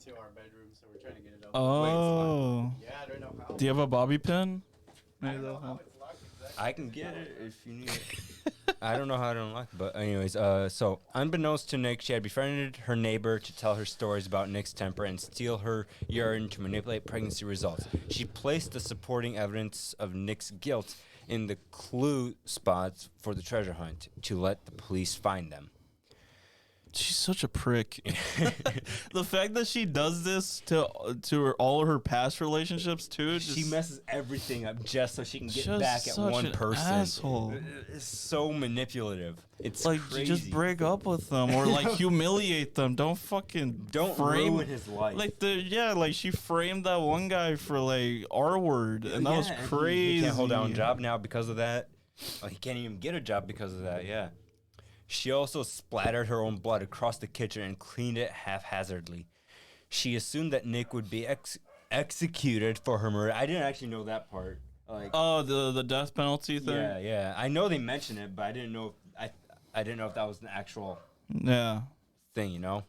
to our bedroom, so we're trying to get it open. Oh. Yeah, I don't know how. Do you have a bobby pin? I Maybe don't know that'll how help. it's locked exactly. I can get it if you need it. I don't know how to unlock it, but anyways, so unbeknownst to Nick, she had befriended her neighbor to tell her stories about Nick's temper and steal her urine to manipulate pregnancy results. She placed the supporting evidence of Nick's guilt in the clue spots for the treasure hunt to let the police find them. She's such a prick. The fact that she does this to all of her past relationships too. She messes everything up just so she can get Just back at such one an person. asshole. It's so manipulative. It's Like, crazy. just break up with them or like humiliate them. Don't fucking Don't frame ruin his life. Like like she framed that one guy for like R word, and that was Yeah, and crazy. He can't hold down a job now because of that. Well, he can't even get a job because of that. Yeah. She also splattered her own blood across the kitchen and cleaned it haphazardly. She assumed that Nick would be executed for her murder. I didn't actually know that part. Like, Oh, the death penalty thing. yeah. I know they mentioned it, but I didn't know. I didn't know if that was an actual Yeah. thing. You know.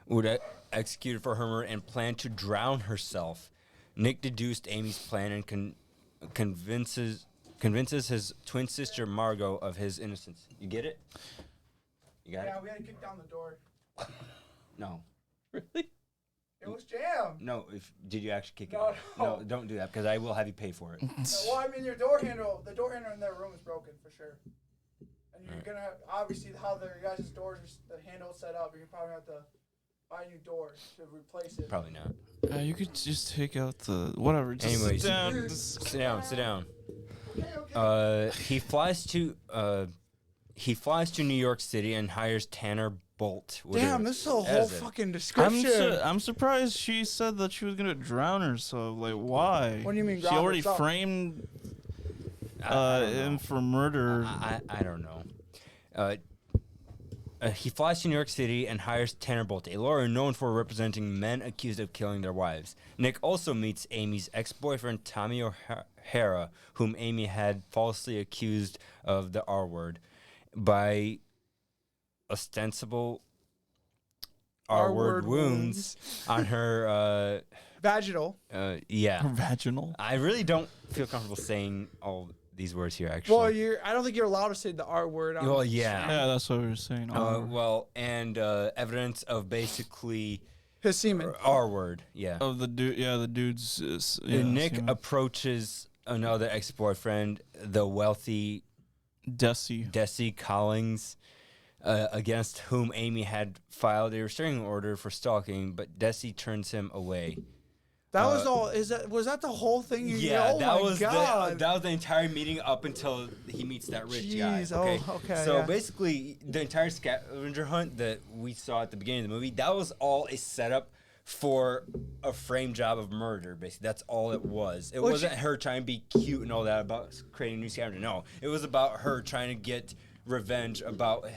Would executed for her murder and planned to drown herself. Nick deduced Amy's plan and convinces his twin sister Margot of his innocence. You get it? You got Yeah, it? we had to kick down the door. No. Really? It was jammed. No, did you actually kick No, it? no. No, don't do that because I will have you pay for it. Well, I mean, the door handle in their room is broken for sure. And you're gonna have, obviously how their guys' doors, the handle's set up. You're probably gonna have to buy a new door to replace it. Probably not. You could just take out the whatever. Just Anyways. sit down. Just- Sit down. Okay. He flies to New York City and hires Tanner Bolt. Damn, this is a whole as it. fucking description. I'm surprised she said that she was gonna drown herself. Like, why? What do you mean She drown already herself? framed I don't know. him for murder. I don't know. He flies to New York City and hires Tanner Bolt, a lawyer known for representing men accused of killing their wives. Nick also meets Amy's ex-boyfriend, Tommy O'Hara, whom Amy had falsely accused of the R word by ostensible R word wounds on her. Vaginal. Yeah. Vaginal. I really don't feel comfortable saying all these words here, actually. Well, I don't think you're allowed to say the R word. On Well, yeah. Yeah, that's what we were saying. And evidence of basically his semen. R word, yeah. Of the dude, the dude's. Nick semen. approaches another ex-boyfriend, the wealthy Desi. Collins, against whom Amy had filed a restraining order for stalking, but Desi turns him away. That was all. Was that the whole thing? Yeah, oh that my was God. that was the entire meeting up until he meets that rich guy. Jeez, Okay, okay, So yeah. basically, the entire scavenger hunt that we saw at the beginning of the movie, that was all a setup for a frame job of murder. Basically, that's all it was. It wasn't her trying to be cute and all that about creating a new scavenger. No, it was about her trying to get revenge about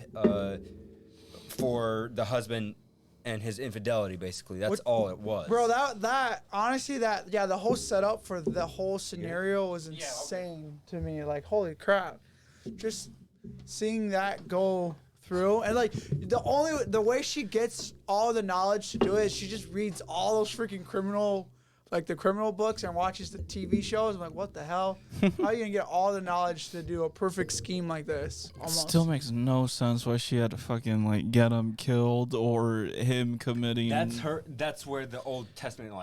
for the husband and his infidelity. Basically, that's all it was. Bro, that honestly, the whole setup for the whole scenario was insane to me. Like, holy crap, just seeing that go through, and like the way she gets all the knowledge to do it is she just reads all those freaking criminal books and watches the TV shows. I'm like, what the hell? How are you gonna get all the knowledge to do a perfect scheme like this? Almost. Still makes no sense why she had to fucking like get him killed or him committing. That's where the Old Testament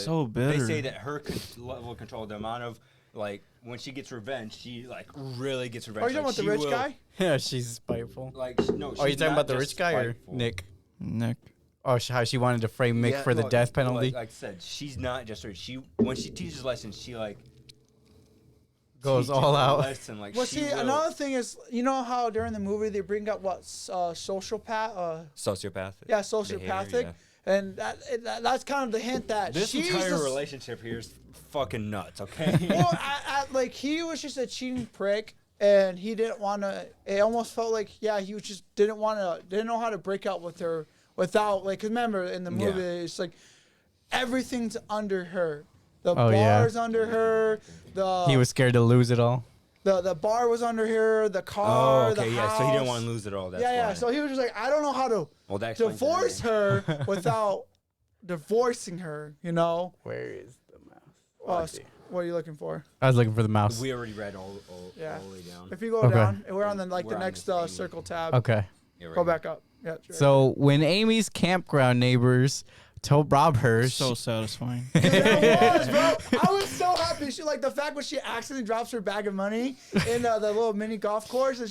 so bitter. They say that her level of control, the amount of like when she gets revenge, she like really gets revenge. Are you talking about the rich guy? Yeah, she's spiteful. Like no. Are you she's talking not about the just rich guy spiteful. or Nick? Nick. Oh, how she wanted to frame Mick for the death penalty. Like I said, she's not just rich. When she teaches lessons, she like Goes teaches all a out. lesson, like, Well, she see, will. another thing is, you know how during the movie they bring up what sociopath? Sociopath. Yeah, sociopathic. Behavior, And that's kind of the hint that This she's entire the- relationship here is fucking nuts. Okay. Well, like he was just a cheating prick, and he didn't want to. It almost felt like he was just didn't know how to break out with her without like. 'Cause remember in the movie, it's like everything's under her. The bar's under her. He was scared to lose it all. The bar was under her. The car. Oh, okay, the yeah. house. So he didn't want to lose it all. That's why. So he was just like, I don't know how to Well, that explains divorce everything. her without divorcing her. You know. Where is the mouse? What are you looking for? I was looking for the mouse. We already read all the way down. If you go Okay. down, we're on the We're the on next this Amy. circle tab. Okay. Yeah, right Go here. back up. Yeah. it's right So when Amy's campground neighbors rob her, So satisfying. That was, bro. I was so happy. She like the fact when she accidentally drops her bag of money in the little mini golf course, and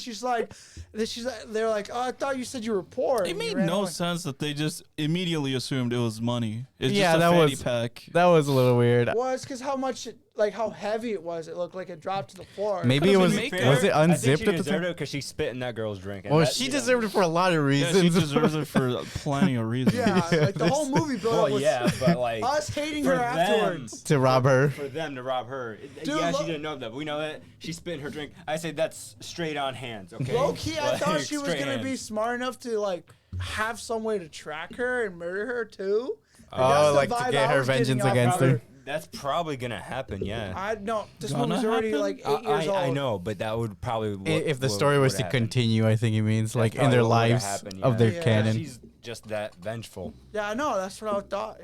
they're like, oh, I thought you said you were poor. It and you made ran no away." sense that they just immediately assumed it was money. It's Yeah, just a that fanny was- pack. that was a little weird. Well, it's because how heavy it was. It looked like it dropped to the floor. Maybe it could've was been was it I think unzipped she at the deserved time? it because she spit in that girl's drink. and Well, that- she you know, deserved it for a lot of Yeah, reasons. she deserves it for plenty of reasons. Yeah, like the whole movie built Well, up was yeah, but like us hating for her them- afterwards. to rob her. for them to rob her. Dude, Yeah, she look- didn't know that. But we know that she spit in her drink. I say that's straight on hands. Okay. Low key, I Like, thought she was straight gonna be hands. smart enough to like have some way to track her and murder her too. Oh, That's the like to vibe get I her was getting vengeance off against of her. That's probably gonna happen. Yeah. I know this Gonna movie's already happen? like 8 years old. I know, but that would probably If the story was to continue, I think he means like in their lives of their Yeah. canon. She's just that vengeful. Yeah, I know. That's what I thought.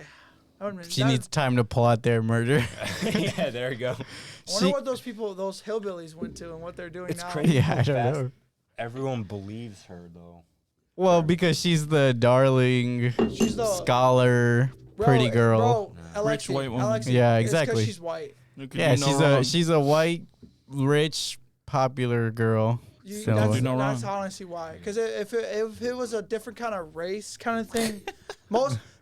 I would've been- She that- needs time to pull out their murder. Yeah, there you go. I wonder She- what those people, those hillbillies, went to and what they're doing It's now. crazy. Yeah, how I don't fast know. Everyone believes her though. Well, because she's the darling She's the scholar, pretty girl. Bro, Rich Aleksey, white woman. Aleksey, Yeah, it's 'cause exactly. she's white. Yeah, she's a white, rich, popular girl. You, So- that's Do no that's wrong. honestly why. Because if it was a different kind of race kind of thing,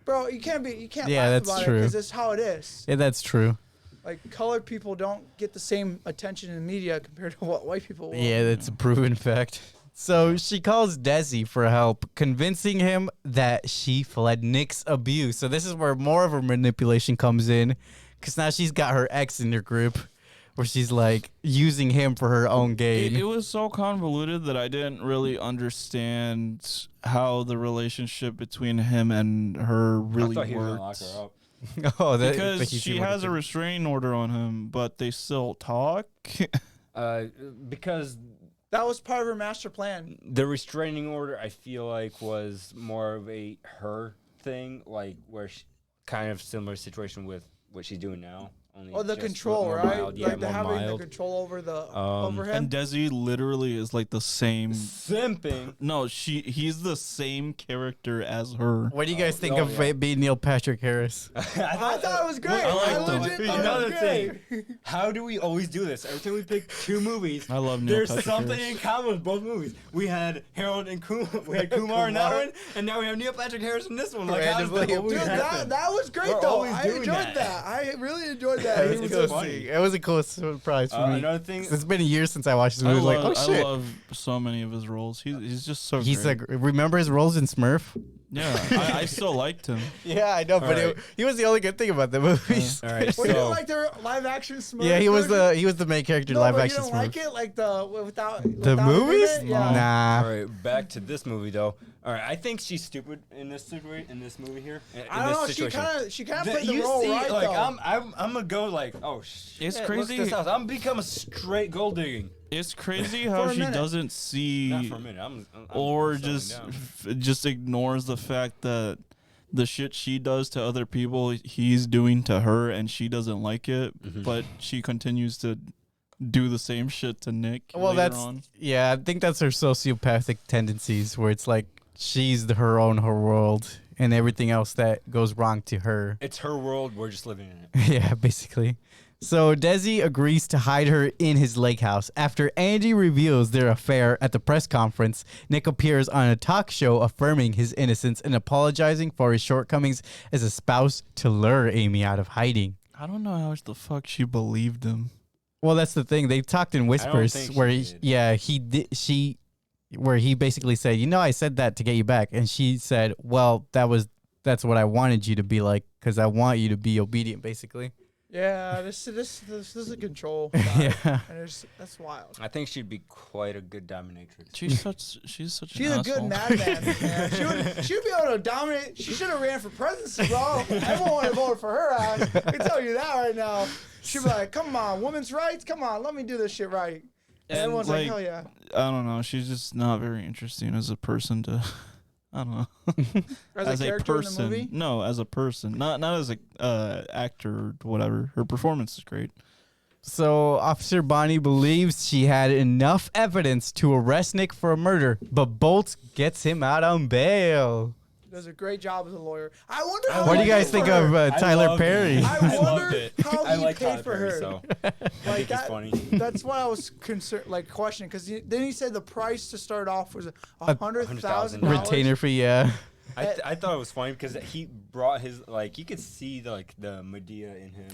bro, you can't Yeah, laugh that's about true. it because it's how it is. Yeah, that's true. Like colored people don't get the same attention in media compared to what white people will. Yeah, that's a proven fact. So she calls Desi for help, convincing him that she fled Nick's abuse. So this is where more of her manipulation comes in, because now she's got her ex in her group, where she's like using him for her own gain. It was so convoluted that I didn't really understand how the relationship between him and her I really thought he was gonna lock worked. her up. Oh, that, Because like you she seem like has a kid. restraining order on him, but they still talk. Because That was part of her master plan. the restraining order, I feel like, was more of a her thing, like where she, kind of similar situation with what she's doing now. Only Or the just control, more right? mild. Yeah, Like the more having the mild. control over over him. And Desi literally is like the same. Simping. No, he's the same character as her. What do you guys think oh, of yeah. it being Neil Patrick Harris? I thought it was great. I liked I him. legit thought it Another was great. thing, how do we always do this? Every time we pick two movies, I love Neil there's Patrick something Harris. in common with both movies. We had Harold and Kumar. We had Kumar in that one, and now we have Neil Patrick Harris in this one. Like, how does that Randomly. always Dude, happen? that was great We're though. always I doing enjoyed that. that. I really enjoyed that. It He was, was cool funny. to see. It was a cool surprise for me. Another thing, It's been years since I watched this I movie. love, Like, oh shit. I love so many of his roles. He's just so He's great. like, remember his roles in Smurf? Yeah, I still liked him. Yeah, I know, but Alright. he was the only good thing about the movies. all right, Well, you so didn't like the live action Smurf? Yeah, he was version? the main character in No, live but action you don't Smurf. like it, like the without The without him in movies? it? Yeah. Nah. all right, back to this movie though. All right, I think she's stupid in this situation, in this movie here. In I don't know. this She situation. kind of played the you role see, right like though. I'm gonna go like, oh shit, It's look crazy. at this house. I'm become a straight gold digging. It's crazy For how a she minute. doesn't see Not for a minute. I'm or slowing just down. just ignores the fact that the shit she does to other people he's doing to her and she doesn't like it, but she continues to do the same shit to Nick Well, later that's on. yeah. I think that's her sociopathic tendencies, where it's like she's her own her world, and everything else that goes wrong to her. It's her world. We're just living in it. Yeah, basically. So Desi agrees to hide her in his lake house. After Andy reveals their affair at the press conference, Nick appears on a talk show affirming his innocence and apologizing for his shortcomings as a spouse to lure Amy out of hiding. I don't know how the fuck she believed him. Well, that's the thing. They talked in whispers think where she he did. where he basically said, "You know, I said that to get you back," and she said, "Well, that was that's what I wanted you to be like, because I want you to be obedient, basically. Yeah, this is a control. Yeah. And that's wild. I think she'd be quite a good dominatrix. She's such She's an a good asshole. madman. Man. She'd be able to dominate. She should have ran for presidency, bro. Everyone would have voted for her ass. I can tell you that right now. She'd be like, come on, women's rights? Come on, let me do this shit right. And everyone's like, hell yeah. I don't know. She's just not very interesting as a person to. I don't know. As a character person, in the movie? no, as a person, not as a actor or whatever. Her performance is great. So Officer Bonnie believes she had enough evidence to arrest Nick for a murder, but Bolts gets him out on bail. Does a great job as a lawyer. I wonder how. What do you he guys paid think for of her. Tyler loved Perry? it. I I loved wonder it. how I he like paid Tyler for Perry, her. so Like he's that, funny. That's what I was concerned, like questioning, because then he said the price to start off was $100,000 Retainer fee, yeah. I thought it was funny because he brought his you could see the Medea in him.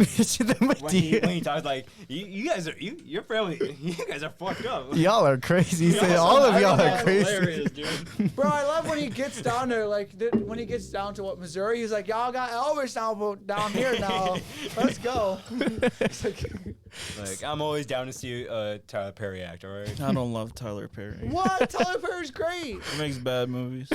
when he talks like you guys are your family you guys are fucked up. Y'all are crazy. He said all of y'all are That's crazy. hilarious, dude. Bro, I love when he gets down there, when he gets down to Missouri, he's like, y'all got Elvis down here now. Let's go. It's Like I'm always down to see Tyler Perry act. All right. I don't love Tyler Perry. what? Tyler Perry's great. He makes bad movies.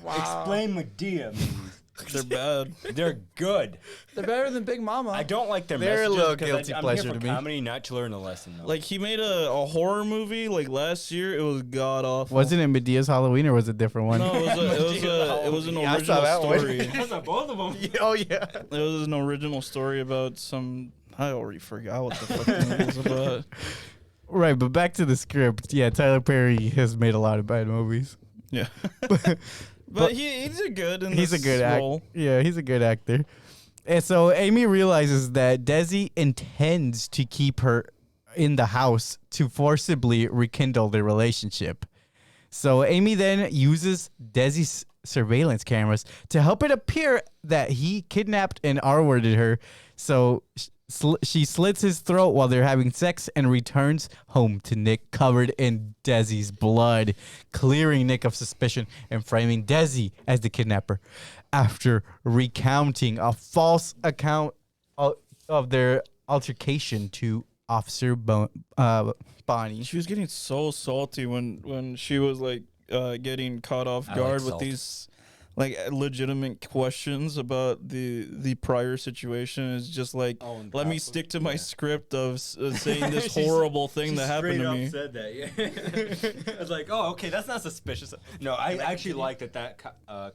Wow. Explain Medea movies. They're bad. They're good. They're better than Big Mama. I don't like their They're a messages little 'cause guilty I'm pleasure here for to me. comedy, not to learn a lesson. Though. Like he made a horror movie like last year. It was god awful. Wasn't it Medea's Halloween or was it a different one? No, it was an Yeah, I saw original that one. story. That's not both of them. Oh, yeah. It was an original story about some. I already forgot what the fuck it was about. Right, but back to the script. Yeah, Tyler Perry has made a lot of bad movies. Yeah. But he's a good in He's a this good role. actor. Yeah, he's a good actor. And so Amy realizes that Desi intends to keep her in the house to forcibly rekindle their relationship. So Amy then uses Desi's surveillance cameras to help it appear that he kidnapped and R-worded her. So she slits his throat while they're having sex and returns home to Nick covered in Desi's blood, clearing Nick of suspicion and framing Desi as the kidnapper after recounting a false account of their altercation to Officer Bonnie. She was getting so salty when she was like getting caught off I guard like with salt. these like legitimate questions about the prior situation. Is just like, Oh, and let me cops- stick to my yeah. script of saying this She's- horrible thing that happened to me. Said that. Yeah. I was like, oh, okay, that's not suspicious. No, I actually like that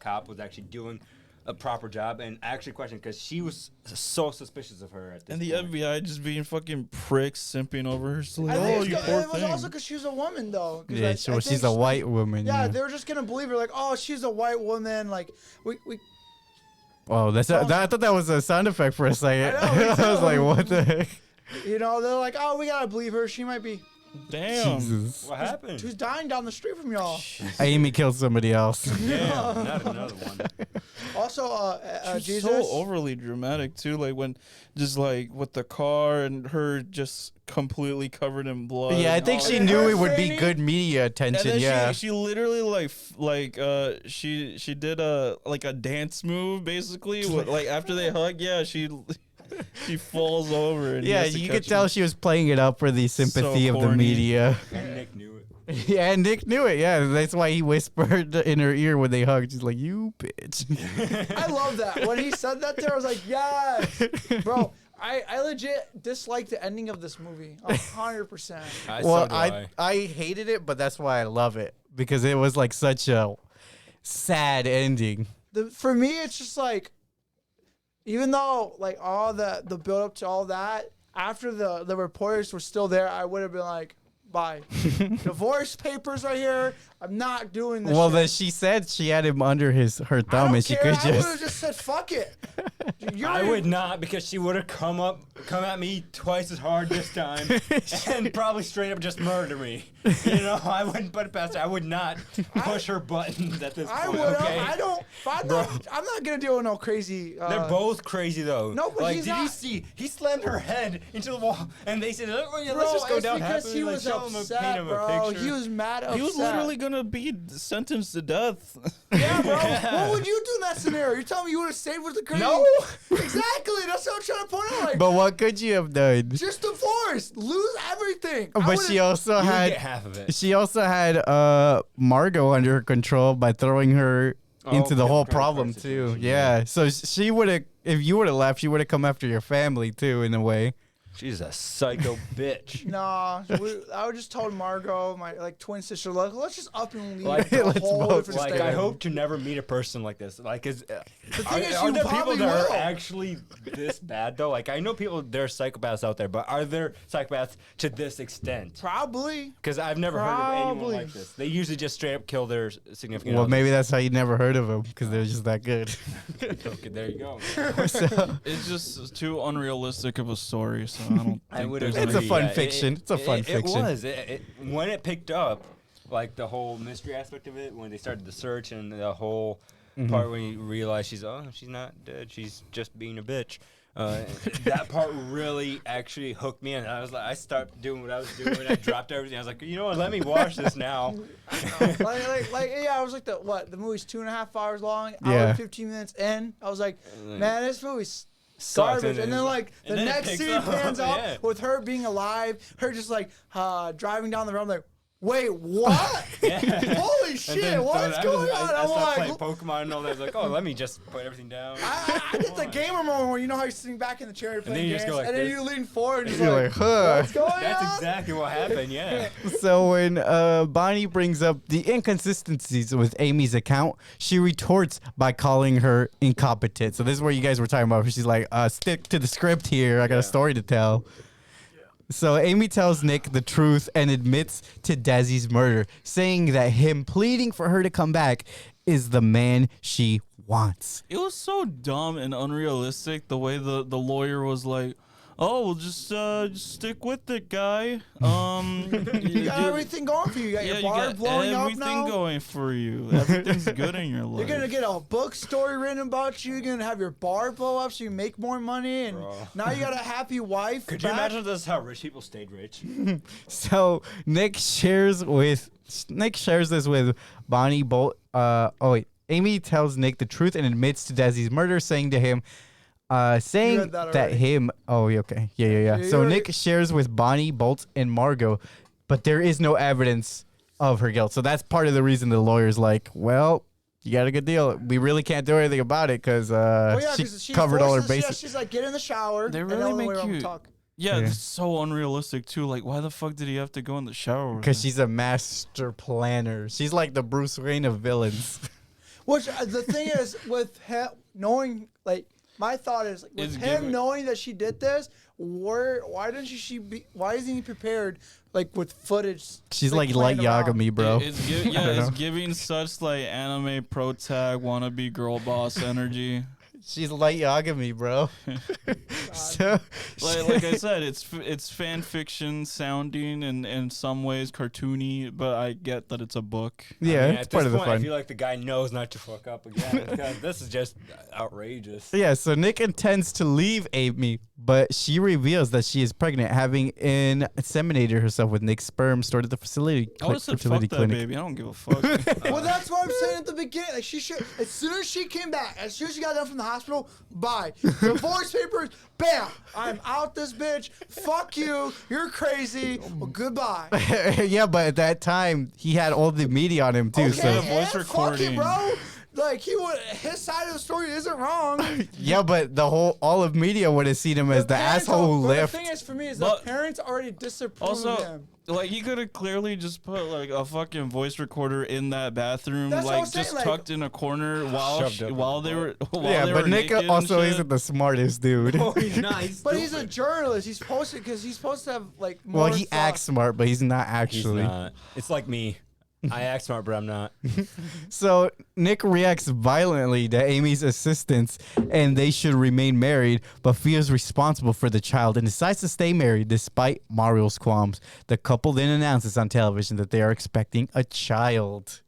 cop was actually doing a proper job and actually questioned because she was so suspicious of her at this And the point. FBI just being fucking pricks, simping over her. She's like, I think oh, it's you go- poor it was thing. also because she was a woman, though. 'Cause Yeah, I so think she's a white woman. Yeah, Yeah. they were just gonna believe her, like, oh, she's a white woman. Like, we Oh, I thought that was a sound effect for a second. I know, me I was too. like, what the heck? they're like, oh, we gotta believe her. She might be Damn. Jesus. What happened? who's dying down the street from y'all. Amy killed somebody else. Damn, not another one. Also, She's Jesus. so overly dramatic too, like when just like with the car and her just completely covered in blood. Yeah, I think Oh, she and knew her it would be fainting? good media And attention. then Yeah. she literally she did a dance move basically like after they hug. Yeah, she falls over. And he Yeah, has to you catch could tell her. she was playing it up for the sympathy of the corny. media. And Nick knew it. Yeah, and Nick knew it. Yeah, that's why he whispered in her ear when they hugged. She's like, "You bitch." I love that. When he said that to her, I was like, yes, bro. I legit dislike the ending of this movie 100%. Well, I hated it, but that's why I love it because it was like such a sad ending. For me, it's just like, even though like all the build up to all that, after the reporters were still there, I would have been like, bye. Divorce papers right here. I'm not doing this. Well, shit. then she said she had him under her I thumb, don't and she care. could I would have just. just said fuck it. I would not, because she would have come at me twice as hard this time, and probably straight up just murder me. You know, I wouldn't put it past her. I would not push her buttons at this I point. would. Okay? I'm not gonna deal with no crazy. They're both crazy though. No, but like, he's did not. you see? He slammed her head into the wall, and they said, "Oh yeah, Bro, let's just go it's down because happily." he Like, was show him upset, paint him a bro. picture. He was mad upset. He was literally gonna be sentenced to death. Yeah, bro. What would you do in that scenario? You're telling me you would have stayed with the crazy? No. Exactly. That's what I'm trying to point out. Like, But what could you have done? just divorce, lose everything. I But would've- she also You had get half of it. she also had Margot under her control by throwing her into the yeah, whole credit card problem too. situation, Yeah. So she would have, if you would have left, she would have come after your family too, in a way. She's a psycho bitch. Nah, I would just told Margot, my twin sister, like, let's just up and leave Like, to a let's whole both different Like, state. I hope to never meet a person like this. Like, thing is, are you there people probably that will. are actually this bad though? Like, I know there are psychopaths out there, but are there psychopaths to this extent? Probably. Because I've never heard of anyone Probably. like this. They usually just straight up kill their significant Well, others. maybe that's how you never heard of them, because they're just that good. Okay, there you go. So, It's just too unrealistic of a story, so I don't I think would there's It's a any- fun fiction. It's a fun fiction. It was. When it picked up, like the whole mystery aspect of it, when they started the search and the whole part when you realize she's not dead, she's just being a bitch. That part really actually hooked me in. I was like, I stopped doing what I was doing. I dropped everything. I was like, you know what? Let me watch this now. I was like, the movie's 2.5 hours long. Yeah. Hour 15 minutes in. I was like, man, this movie's Sucks, garbage. And then like the and then it next picks scene up. pans up Yeah. with her being alive, her just like driving down the road. I'm like, wait, what? Yeah. Holy And shit, then- what's so going I on? I I'm stopped like, playing Pokemon and all that. I was like, oh, let me just put everything down. I did the gamer moment where you know how you're sitting back in the chair playing then you games, just go like and then this. you lean forward and just You're like, like, huh. what's going That's on? exactly what happened, yeah. So when Bonnie brings up the inconsistencies with Amy's account, she retorts by calling her incompetent. So this is where you guys were talking about. She's like, stick to the script here. I got a story to tell. So Amy tells Nick the truth and admits to Desi's murder, saying that him pleading for her to come back is the man she wants. It was so dumb and unrealistic the way the lawyer was like, "Oh, well, just stick with it, guy. You got everything going for you. You got your bar blowing up everything now. going for you. Everything's good in your life." You're gonna get a book story written about you. You're gonna have your bar blow up so you make more money, and Bro. now you got a happy wife. Could you back. imagine this? How rich people stayed rich? So Nick shares this with Bonnie Bolt. Amy tells Nick the truth and admits to Desi's murder, saying to him, saying read that that already. him. Oh, okay, yeah. you So already- Nick shares with Bonnie, Bolt, and Margot, but there is no evidence of her guilt. So that's part of the reason the lawyer's like, well, you got a good deal. We really can't do anything about it because Well, yeah, she 'cause she covered all her forces- yeah, bases. she's like, get in the shower. They and really the only make way I'm you- talk. Yeah, Yeah. it's so unrealistic too. Like, why the fuck did he have to go in the shower? with Because her? she's a master planner. She's like the Bruce Wayne of villains. Which the thing is, with him knowing, like, my thought is, like, with It's him giving- knowing that she did this, why isn't he prepared, like, with footage? She's like light playing around? Yagami, bro. It's giving such like anime pro tag wannabe girl boss energy. She's light Yagami, bro. So, Like I said, it's fan fiction sounding and in some ways cartoony, but I get that it's a book. yeah, I mean, it's at part this of the point, I fun. feel like the guy knows not to fuck up again. Because this is just outrageous. Yeah, so Nick intends to leave Amy, but she reveals that she is pregnant, having inseminated herself with Nick's sperm stored at the facility I would have said fuck fertility that clinic. baby. I don't give a fuck. Well, that's what I'm saying at the beginning. Like, she should, as soon as she came back, as soon as she got done from the hospital, bye. Divorce papers, bam. I'm out this bitch. Fuck you. You're crazy. Well, goodbye. Yeah, but at that time, he had all the media on him, too. Okay, So, voice and fuck it, recording. bro. Like, his side of the story isn't wrong. yeah, but all of media would have seen him as the parents asshole who but left. The thing is, for me, is But- the parents already disapprove of Also, him. like he could have clearly just put like a fucking voice recorder in that bathroom, That's what I like was saying, just like- tucked in a corner while Shoved up while in they the were while Yeah, they but were Nick naked and also shit. isn't the smartest dude. He's nice. But he's a journalist. He's supposed to, because he's supposed to have, like, more Well, he thought. acts smart, but he's not He's actually. not. It's like me. I act smart, but I'm not. So Nick reacts violently to Amy's assistance and they should remain married, but feels responsible for the child and decides to stay married despite Mario's qualms. The couple then announces on television that they are expecting a child.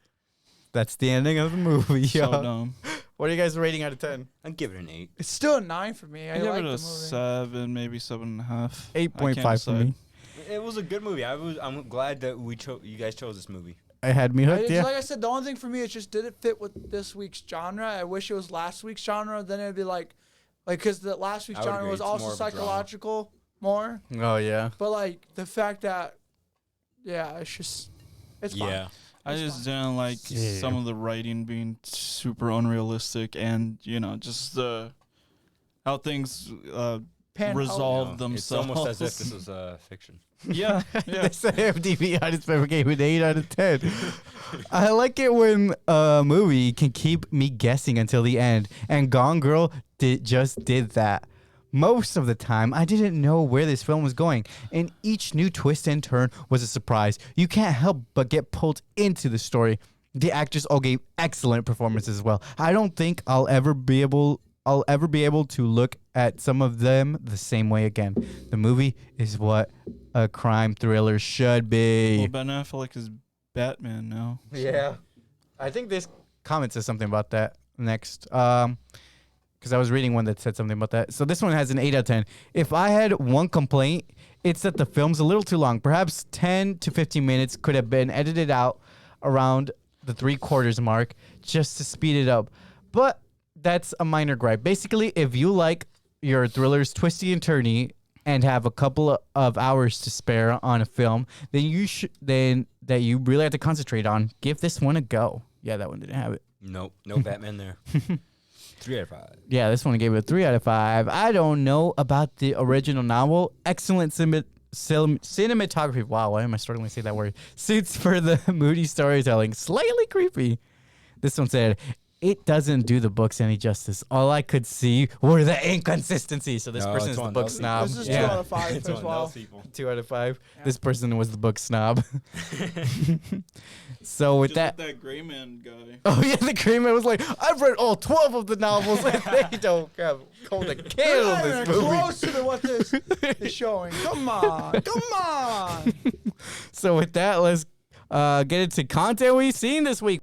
That's the ending of the movie. So yo. dumb. What are you guys rating out of 10? I'd give it an 8. It's still a 9 for me. I I give like it the a movie. 7, maybe 7.5. 8.5 for me. It was a good movie. I'm glad that you guys chose this movie. It had me hooked, yeah. Like I said, the only thing for me is just did it fit with this week's genre. I wish it was last week's genre. Then it'd be like, because the last week's I would genre agree. was It's also more of a drama. psychological more. Oh, yeah. But like the fact that, yeah, it's fine. I It's just fine. didn't like Yeah. some of the writing being super unrealistic and, just how things resolve It's themselves. almost as if this was fiction. yeah. They say MTV Honest Pepper gave it 8 out of 10. I like it when a movie can keep me guessing until the end, and Gone Girl just did that. Most of the time, I didn't know where this film was going, and each new twist and turn was a surprise. You can't help but get pulled into the story. The actors all gave excellent performances as well. I don't think I'll ever be able to look at some of them the same way again. The movie is what a crime thriller should be. Well, Ben Affleck is Batman now. Yeah. I think this comment says something about that next. Because I was reading one that said something about that. So this one has an 8 out of 10. If I had one complaint, it's that the film's a little too long. Perhaps 10 to 15 minutes could have been edited out around the 3/4 mark just to speed it up. But that's a minor gripe. Basically, if you like your thrillers twisty and turny and have a couple of hours to spare on a film, then that you really have to concentrate on, give this one a go. Yeah, that one didn't have it. Nope, no Batman there. 3 out of 5. Yeah, this one gave it a 3 out of 5. I don't know about the original novel. Excellent cinematography. Wow, why am I struggling to say that word? Suits for the moody storytelling. Slightly creepy. This one said, it doesn't do the books any justice. All I could see were the inconsistencies. So this No, person it's is the one of book those snob. This is Yeah. 2 out of 5 It's as one of well. those people. 2 out of 5. Yeah. This person was the book snob. So with Just that. that gray man guy. Oh yeah, the Green Man was like, I've read all 12 of the novels, and they don't have hold a They're candle not to even this movie. closer to what this is showing. Come on. So with that, let's get into content we've seen this week.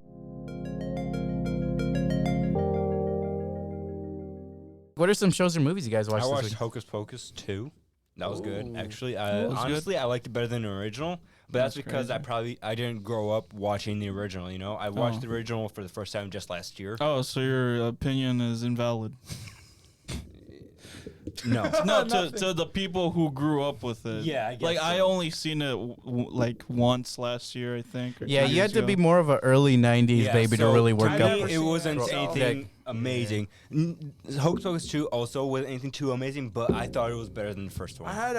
What are some shows or movies you guys watched I this watched week? Hocus Pocus 2. That was good, Ooh. actually. That was Honestly, I liked it better than the original, but that's That's because crazy. I didn't grow up watching the original. I watched Oh. the original for the first time just last year. Oh, so your opinion is invalid. No, No, Nothing. to the people who grew up with it. Yeah, I guess Like, I so. only seen it like once last year, I think. Or Yeah, 2 you had years to be ago. more of an early 90s Yeah, baby to so really to work me, up. never It seen wasn't it, so- anything amazing. Hocus Pocus 2 also wasn't anything too amazing, but I thought it was better than the first one. I had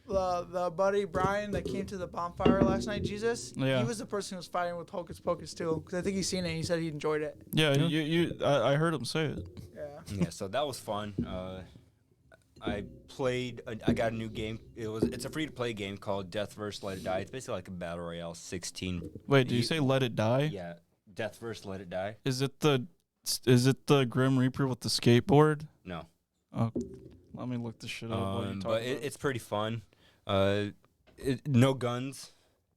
the buddy Brian that came to the bonfire last night. Jesus, Yeah. he was the person who was fighting with Hocus Pocus too, because I think he's seen it. and He said he enjoyed it. Yeah, I heard him say it. Yeah. Yeah, so that was fun. I got a new game. It's a free to play game called Death vs. Let It Die. It's basically like a battle royale 16. Wait, did you say Let It Die? Yeah, Death vs. Let It Die. Is it the Grim Reaper with the skateboard? No. Oh, let me look this shit up. while you talk But about it's pretty fun. No guns.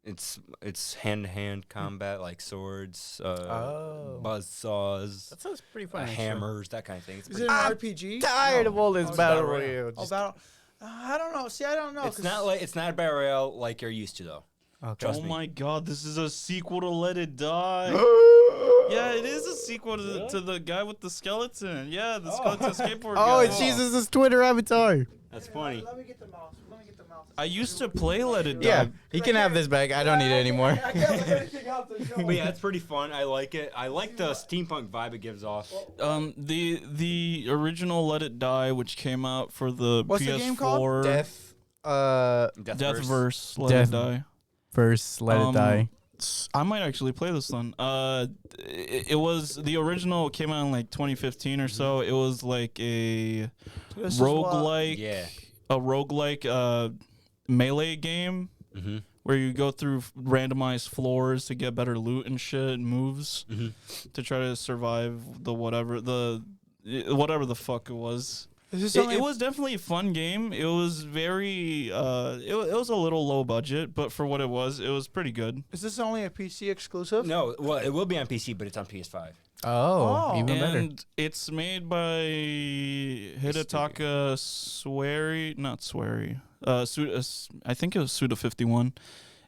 It's hand-to-hand combat like swords, buzz saws, That sounds pretty fun. hammers, that kind of thing. It's Is pretty it an I'm RPG? Tired of all this it's battle battle royale. royale. Oh, Just- battle. I don't know. See, I don't know. It's 'cause not a battle royale like you're used to though. Okay. Trust Oh me. my god, this is a sequel to Let It Die. Yeah, it is a sequel to the guy with the skeleton. Yeah, the skeleton skateboard Oh, guy. it's Jesus' Twitter avatar. That's funny. Let me get the mouse. I used to play Let It Die. Yeah, he can have this bag. I don't need it anymore. I can't look anything else to show. But yeah, it's pretty fun. I like it. I like the steampunk vibe it gives off. The original Let It Die, which came out for the What's the PS4. game called? Death. Deathverse, Let Death- It Die. First, let it die. I might actually play this one. It was the original came out in like 2015 or so. It was like a This is what- roguelike, Yeah. a roguelike melee game Mm-hmm. where you go through randomized floors to get better loot and shit and moves to try to survive the whatever the fuck it was. It was definitely a fun game. It was very it was a little low budget, but for what it was pretty good. Is this only a PC exclusive? No, well, it will be on PC, but it's on PS5. Oh, even better. And it's made by Hidetaka I think it was Suda51.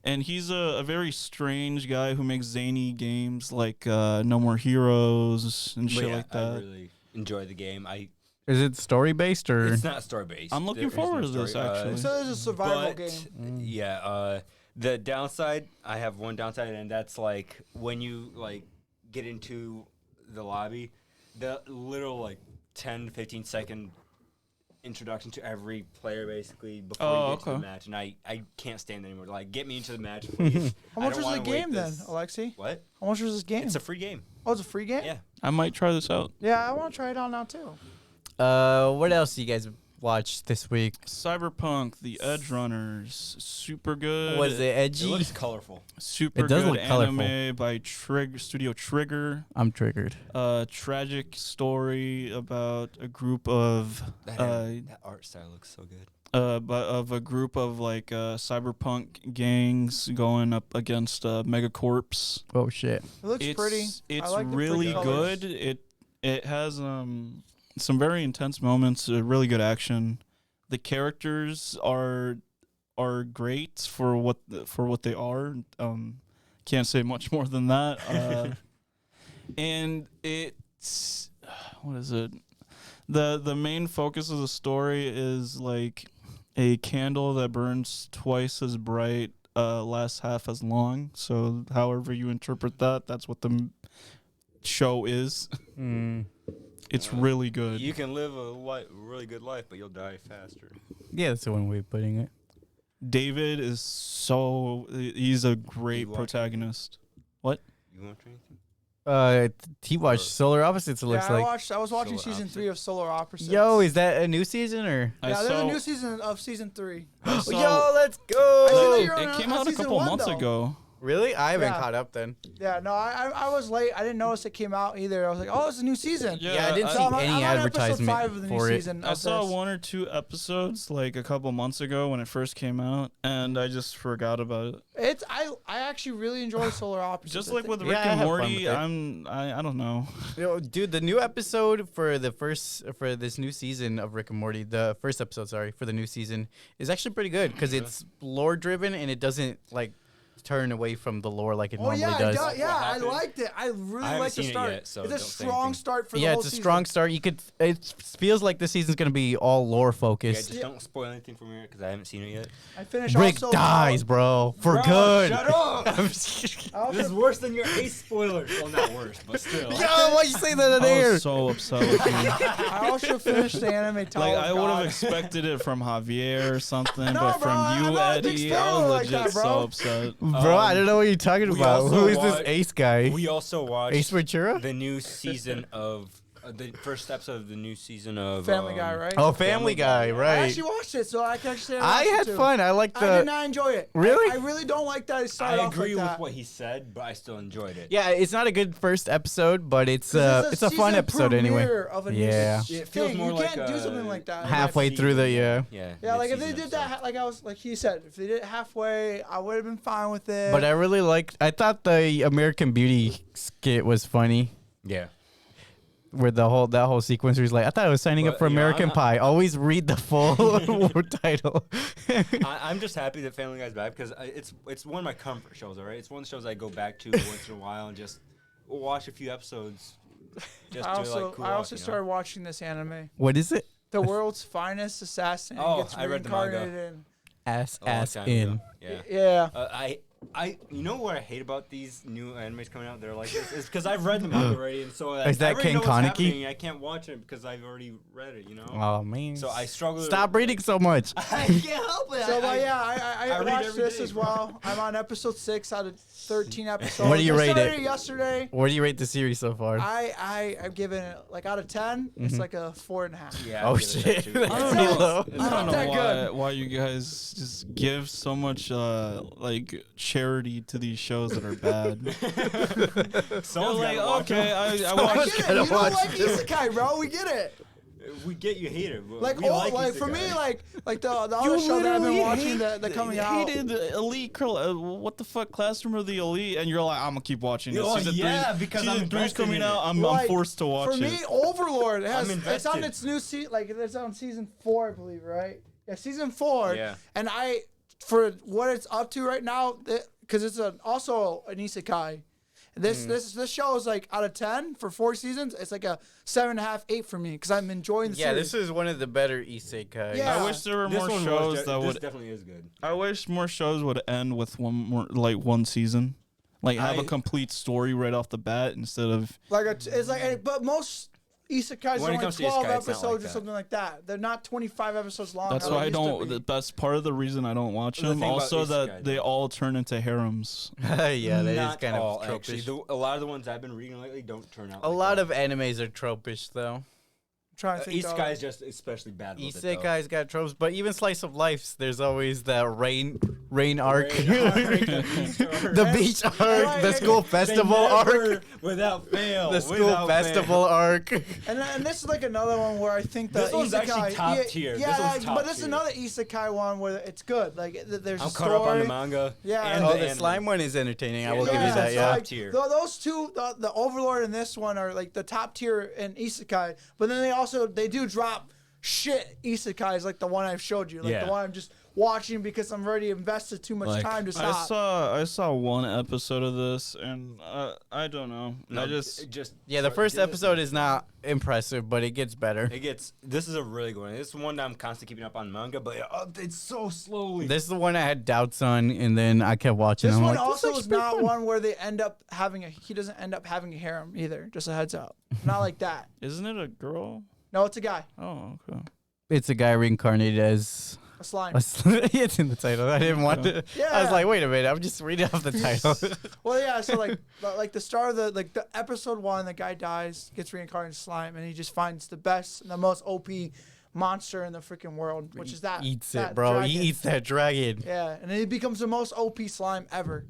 And he's a very strange guy who makes zany games like No More Heroes and shit like that. I really enjoy the game. Is it story based or? It's not story based. I'm looking forward to this actually. So it's a survival game. Yeah. The downside, I have one downside, and that's like when you like get into the lobby, the little like 10, 15 second introduction to every player basically before you get to the match, and I can't stand it anymore. Like, get me into the match, please. How much was the game then, Aleksey? What? How much was this game? It's a free game. Oh, it's a free game? Yeah. I might try this out. Yeah, I want to try it out now too. What else do you guys watch this week? Cyberpunk, The Edge Runners, super good. Was it edgy? It looks colorful. Super It does good look colorful. anime by Studio Trigger. I'm triggered. Tragic story about a group of That art style looks so good. of a group of like cyberpunk gangs going up against Megacorps. Oh shit. It looks pretty. It's I like the really pretty colors. good. It has some very intense moments. Really good action. The characters are great for what they are. Can't say much more than that. And it's what is it? The main focus of the story is like a candle that burns twice as bright, lasts half as long. So however you interpret that, that's what the show is. It's really good. You can live a really good life, but you'll die faster. Yeah, that's the one way of putting it. David is he's a great protagonist. What? You want anything? He watched Solar Opposites. It looks like. I was watching Solar season 3 of Solar Opposites. Yo, is that a new season or? Yeah, there's a new season of season 3. Yo, let's I see go! that you're It on came out a season couple 1, months though. ago. Really? I haven't Yeah. caught up then. Yeah, no, I was late. I didn't notice it came out either. I was like, oh, it's a new season. Yeah, I didn't So see I'm on any episode advertisement 5 of the new for it. season I of saw this. 1 or 2 episodes like a couple months ago when it first came out, and I just forgot about it. I actually really enjoy Solar Opposites. Just I like think- with Yeah, Rick I and have fun Morty, with it. I don't know. Yo, dude, the new episode for this new season of Rick and Morty, the first episode, sorry, for the new season, is actually pretty good because it's lore driven and it doesn't like turn away from the lore like it Oh normally yeah, does. Yeah, I happened? liked it. I really I haven't liked the seen it start. yet, so it's a don't say strong anything. start for the Yeah, whole it's a season. strong start. It feels like this season's gonna be all lore Yeah, focused. just don't spoil anything from here because I haven't seen it yet. I finished Rick also dies, bro, for Bro, good. shut up! I'm just- I This is also, worse than your Ace spoilers. Well, not worse, but still. Yo, why you say that in I there? was so upset with you. I also finised the anime Tower Like of I would God. have expected it from Javier or something, No, but bro, from I'm you, not a big Eddie, I fan was like legit that, bro. so upset. Bro, I don't know what you're talking we about. also Who is this watched- Ace guy? We also watched Ace Ventura? the new season of the first episode of the new season of Family Guy, right? Oh, Family Guy, I right? actually watched it, so I can actually say I watched had it too. fun. I liked I did the. not enjoy it. Really? I really don't like that it started I off agree like with that. what he said, but I still enjoyed it. Yeah, it's not a good first episode, but it's This is a fun season episode anyway. premiere Of a new Yeah. It feels thing. more You like can't do a something like that. Halfway through the Yeah. Yeah, like if they mid-season did that, like he said, if they did it halfway, I would have been fine with it. But I really liked. I thought the American Beauty skit was funny. Yeah. Where that whole sequence where he's like, I thought I was signing up But, for you know, American I'm- Pie. Always read the full title. I'm just happy that Family Guy's back because it's one of my comfort shows. All right, it's one of the shows I go back to once in a while and just watch a few episodes. Just I to also like cool I off, also you know? started watching this anime, What is it? The World's Finest Assassin. Oh, gets I read the manga. reincarnated in. Ass A long ass time in. ago. Yeah. Yeah. You know what I hate about these new animes coming out? They're like this. It's because I've read them already, and so Is that I already Ken know what's Kaneki? happening. I can't watch it because I've already read it. You know. Oh man. So I struggle. Stop reading so much. I can't help it. So, but yeah, I I read watched every this day, as bro. well. I'm on episode 6 out of 13 episodes. What do you I rate started it? yesterday. What do you rate the series so far? I've given it like out of 10. It's like a 4.5. Yeah. Oh, I'll give it that shit. too. I don't Pretty know. low. It's I not don't that know good. why you guys just give so much like charity to these shows that are bad. Someone's Like, gotta watch okay, them. I I watched. get it. gotta You don't watch like this. isekai, bro. We get it. We get you hate it. But Like, we like for isekai. me, like the other show that I've been watching, the coming out. hated Elite Curl. What the fuck, Classroom of the Elite? And you're like, I'm gonna keep watching it. Oh, Season yeah, three, because I'm season three's invested coming in out. it. I'm Like, forced to watch For it. me, Overlord has I'm it's on invested. its new season. Like it's on season 4, I believe, right? Yeah, season 4. Yeah. And for what it's up to right now, because it's also an isekai. This show is like out of 10 for 4 seasons. It's like a 7.5, 8 for me because I'm enjoying the Yeah, series. this is one of the better isekai. Yeah. I wish there were This more one shows was that this would. definitely is good. I wish more shows would end with one season, like have a complete story right off the bat instead of. it's like, but most isekais When are it only comes to 12 isekai, it's not episodes like or that. something like that. They're not 25 episodes long. That's how why it I used to don't. be. That's part of the reason I don't watch The them. thing about Also, that isekai, they though. all turn into harems. Yeah, that is Not kind all, of actually. tropish. A lot of the ones I've been reading lately don't turn out. A like lot that. of animes are tropish though. Trying to think of- Isekai is just especially bad. with it, though. Isekai's got tropes, but even slice of life, there's always the rain arc, the beach arc, the school festival arc, without fail. the school festival arc. And this is like another one where I think the This one's isekai, actually top tier. This Yeah, one's top but this is tier. another isekai one where it's good. Like there's I'm a caught story. up on the manga. Yeah. and Oh, the the anime. slime one is entertaining. I will Yeah, give you yeah, that. it's Yeah. top tier. Those two, the Overlord and this one are like the top tier in isekai. But then they do drop shit isekais like the one I've showed you, like Yeah. the one I'm just watching because I'm already invested too much time to stop. I saw one episode of this, and I don't know. No, I just Yeah, the first episode is not impressive, but it gets better. This is a really good one. This is one that I'm constantly keeping up on manga, but it updates so slowly. This is the one I had doubts on, and then I kept watching. This I'm one like, also looks is pretty not fun. one where he doesn't end up having a harem either. Just a heads up. Not like that. isn't it a girl? No, it's a guy. Oh, okay. It's a guy reincarnated as. A slime. It's in the title. I didn't want to. Yeah. I was like, wait a minute. I'm just reading off the title. Well, yeah. So like the start of the episode 1, the guy dies, gets reincarnated as slime, and he just finds the best and the most OP monster in the freaking world, which is that Eats that it, bro. dragon. He eats that dragon. Yeah, and then he becomes the most OP slime ever.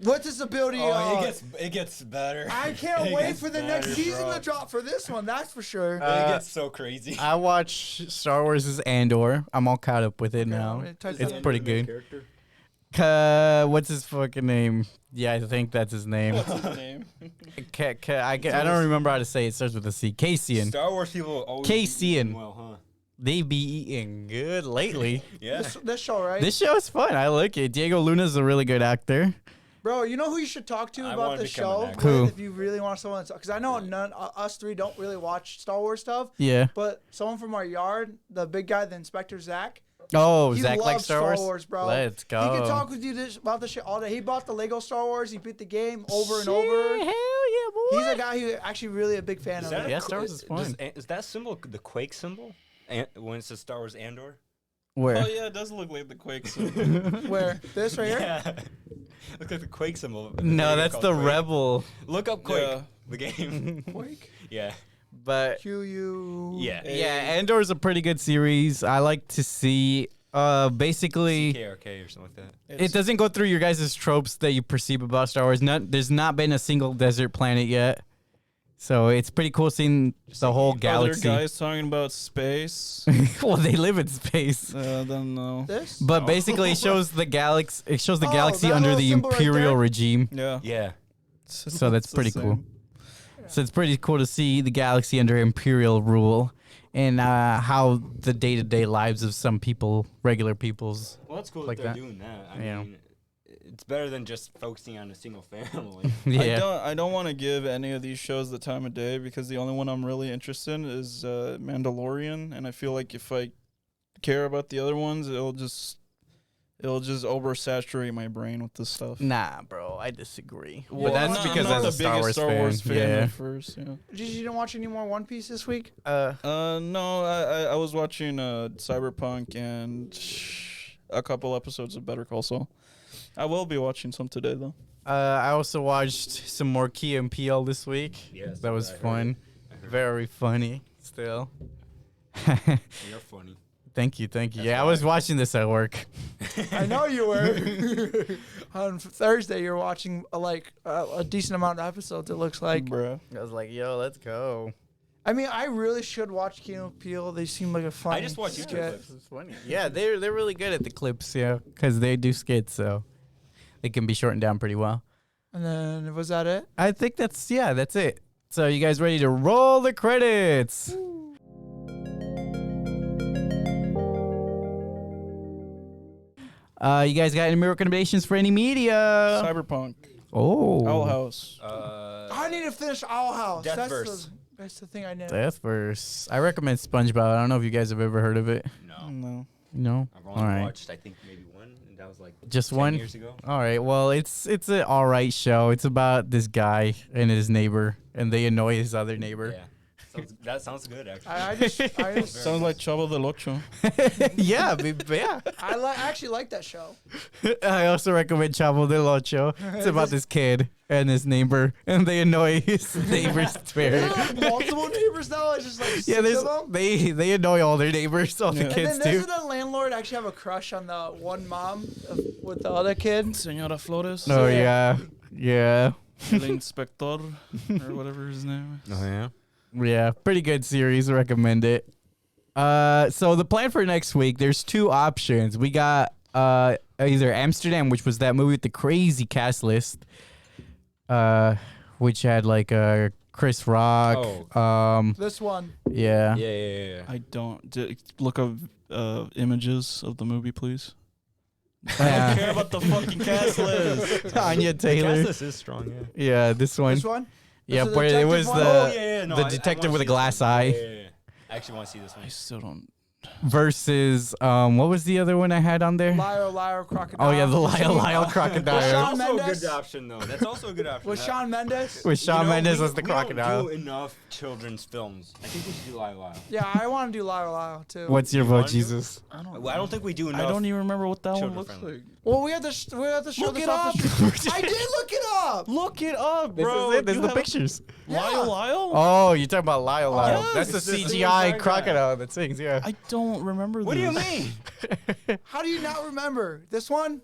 What's his ability? it gets better. I can't It wait gets for the better, next season bro. to drop for this one. That's for sure. It gets so crazy. I watch Star Wars' Andor. I'm all caught up with it now. It's pretty good. What's his fucking name? Yeah, I think that's his name. What's his name? I don't remember how to say it. It starts with a C. Cassian. Star Wars people always Cassian. eat well, huh? They be eating good lately. Yeah. This show, right? This show is fun. I like it. Diego Luna's a really good actor. Bro, you know who you should talk to I about wanna this become show an actor. Who? if you really want someone to talk? Because I know us three don't really watch Star Wars stuff, Yeah. but someone from our yard, the big guy, the Inspector Zach, Oh, he Zach loves likes Star Wars? bro. Let's go. He can talk with you about this shit all day. He bought the Lego Star Wars. He beat the game over and over. Hell yeah, boy. He's a guy who's actually really a big fan of it. Yeah, Star Wars is fun. Is that symbol the Quake symbol? When it says Star Wars Andor? Where? Oh yeah, it does look like the Quake symbol. Where? This right here? Yeah. Looks like the Quake symbol. No, that's the Quake. Rebel. Look up Quake, Yeah. the game. Quake? Yeah. But QU. Yeah. yeah, Andor's a pretty good series. I like to see basically KRK or something like that. it doesn't go through your guys' tropes that you perceive about Star Wars. There's not been a single desert planet yet. So it's pretty cool seeing the whole galaxy. Other guys talking about space. Well, they live in space. Then no. This? But basically, it shows the galaxy. It shows the Oh, galaxy that under little the symbol right imperial there? regime. Yeah. Yeah. So that's It's the pretty same. cool. So it's pretty cool to see the galaxy under imperial rule, and how the day-to-day lives of some people, regular people's. Well, that's cool Like that they're that. doing that. I Yeah. mean, it's better than just focusing on a single family. Yeah. I don't want to give any of these shows the time of day because the only one I'm really interested in is Mandalorian, and I feel like if I care about the other ones, It'll just oversaturate my brain with this stuff. Nah, bro, I disagree. Well, but that's I'm because not as a the biggest Star Wars fan, yeah. at first. Yeah. You didn't watch any more One Piece this week? No, I was watching Cyberpunk and a couple episodes of Better Call Saul. I will be watching some today though. I also watched some more Key and Peele this week. Yes, That was I heard fun. it. Very funny still. You're funny. Thank you. That's Yeah, I why. was watching this at work. I know you were. On Thursday, you're watching a decent amount of episodes. It looks like. Bruh. I was like, yo, let's go. I mean, I really should watch Key and Peele. They seem like a fun. I just watched YouTube skit. clips. It's funny. Yeah, they're really good at the clips, yeah, because they do skits, so they can be shortened down pretty well. And then was that it? I think that's it. So you guys ready to roll the credits? You guys got any recommendations for any media? Cyberpunk. Oh, Owl House. I need to finish Owl House. Deathverse. That's the thing I know. Deathverse. I recommend SpongeBob. I don't know if you guys have ever heard of it. No. No. No. I've All only right. watched, I think, maybe one, and that was like Just 10 one. years ago. All right. Well, it's an all right show. It's about this guy and his neighbor, and they annoy his other neighbor. Yeah. That sounds good, actually. I just Sounds like Chavo del Ocho. Yeah, yeah. I actually like that show. I also recommend Chavo del Ocho. It's about this kid and his neighbor, and they annoy his neighbors very. There are like multiple neighbors now. It's just like Yeah, six there's of them. they annoy all their neighbors, all the Yeah. And kids then do. doesn't the landlord actually have a crush on the one mom with the other kid? Senora Flores. Oh yeah, yeah, El Inspector. Or whatever his name is. Oh, yeah? yeah. Pretty good series. Recommend it. So the plan for next week, there's two options. We got either Amsterdam, which was that movie with the crazy cast list, which had like Chris Rock. This one. Yeah. Yeah. I don't. Look up images of the movie, please. I Yeah. don't care about the fucking cast list. Anya Taylor. This is strong, yeah. Yeah, this one. This one. Yeah, This is the where it detective was one? the detective with a glass eye Yeah. I actually want to see this one. I still don't. versus what was the other one I had on there? Liar, crocodile. Oh yeah, the Lyle That's crocodile Shawn also a Mendes? good option, though. That's also a good option. With Shawn Mendes. with Shawn Mendes as the We don't crocodile. do enough children's films. I think we should do Lyle. Yeah, I want to do Liar too. What's your You vote, wanna do- Jesus? I don't. I don't think we do enough. I don't even remember what that one children looks friendly. like. Well, we have to show Look this it off the up. street. I did look it up. Look it up, This bro. is it. This is You the have pictures. Lyle. Oh, you're talking about Lyle. Yes. That's the It's the CGI CGI crocodile that sings. Yeah. I don't remember. What do you this. mean? How do you not remember this one?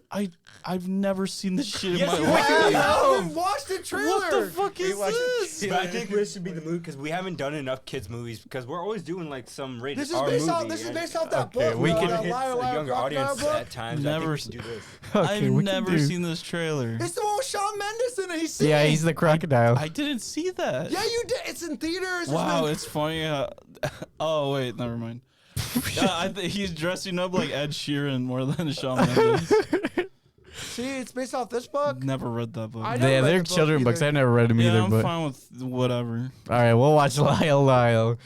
I've never seen this shit Yes, in you my have. life. I haven't watched the trailer. What the fuck is watch it. this? But I think this should be the movie because we haven't done enough kids movies because we're always doing like some rated This is R based movie. off. This is and based off that Okay, book. we it can hits Liar, a Liar, younger Crocodile audience book. at times. Never I think we should do this. Okay, I've we can never do- seen this trailer. It's the one with Shawn Mendes in it. He's singing. Yeah, he's the crocodile. I didn't see that. Yeah, you did. It's in theaters. Wow, it's funny. Oh wait, never mind. He's dressing up like Ed Sheeran more than Shawn Mendes. See, it's based off this book. Never read that book. I never Yeah, read they're the book children books. either. I've never read them Yeah, either. I'm But fine with whatever. all right, we'll watch Lyle. All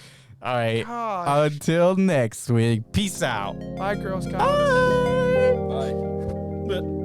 right. Gosh. Until next week. Peace out. Bye, Girl Scouts. Bye. Bye. But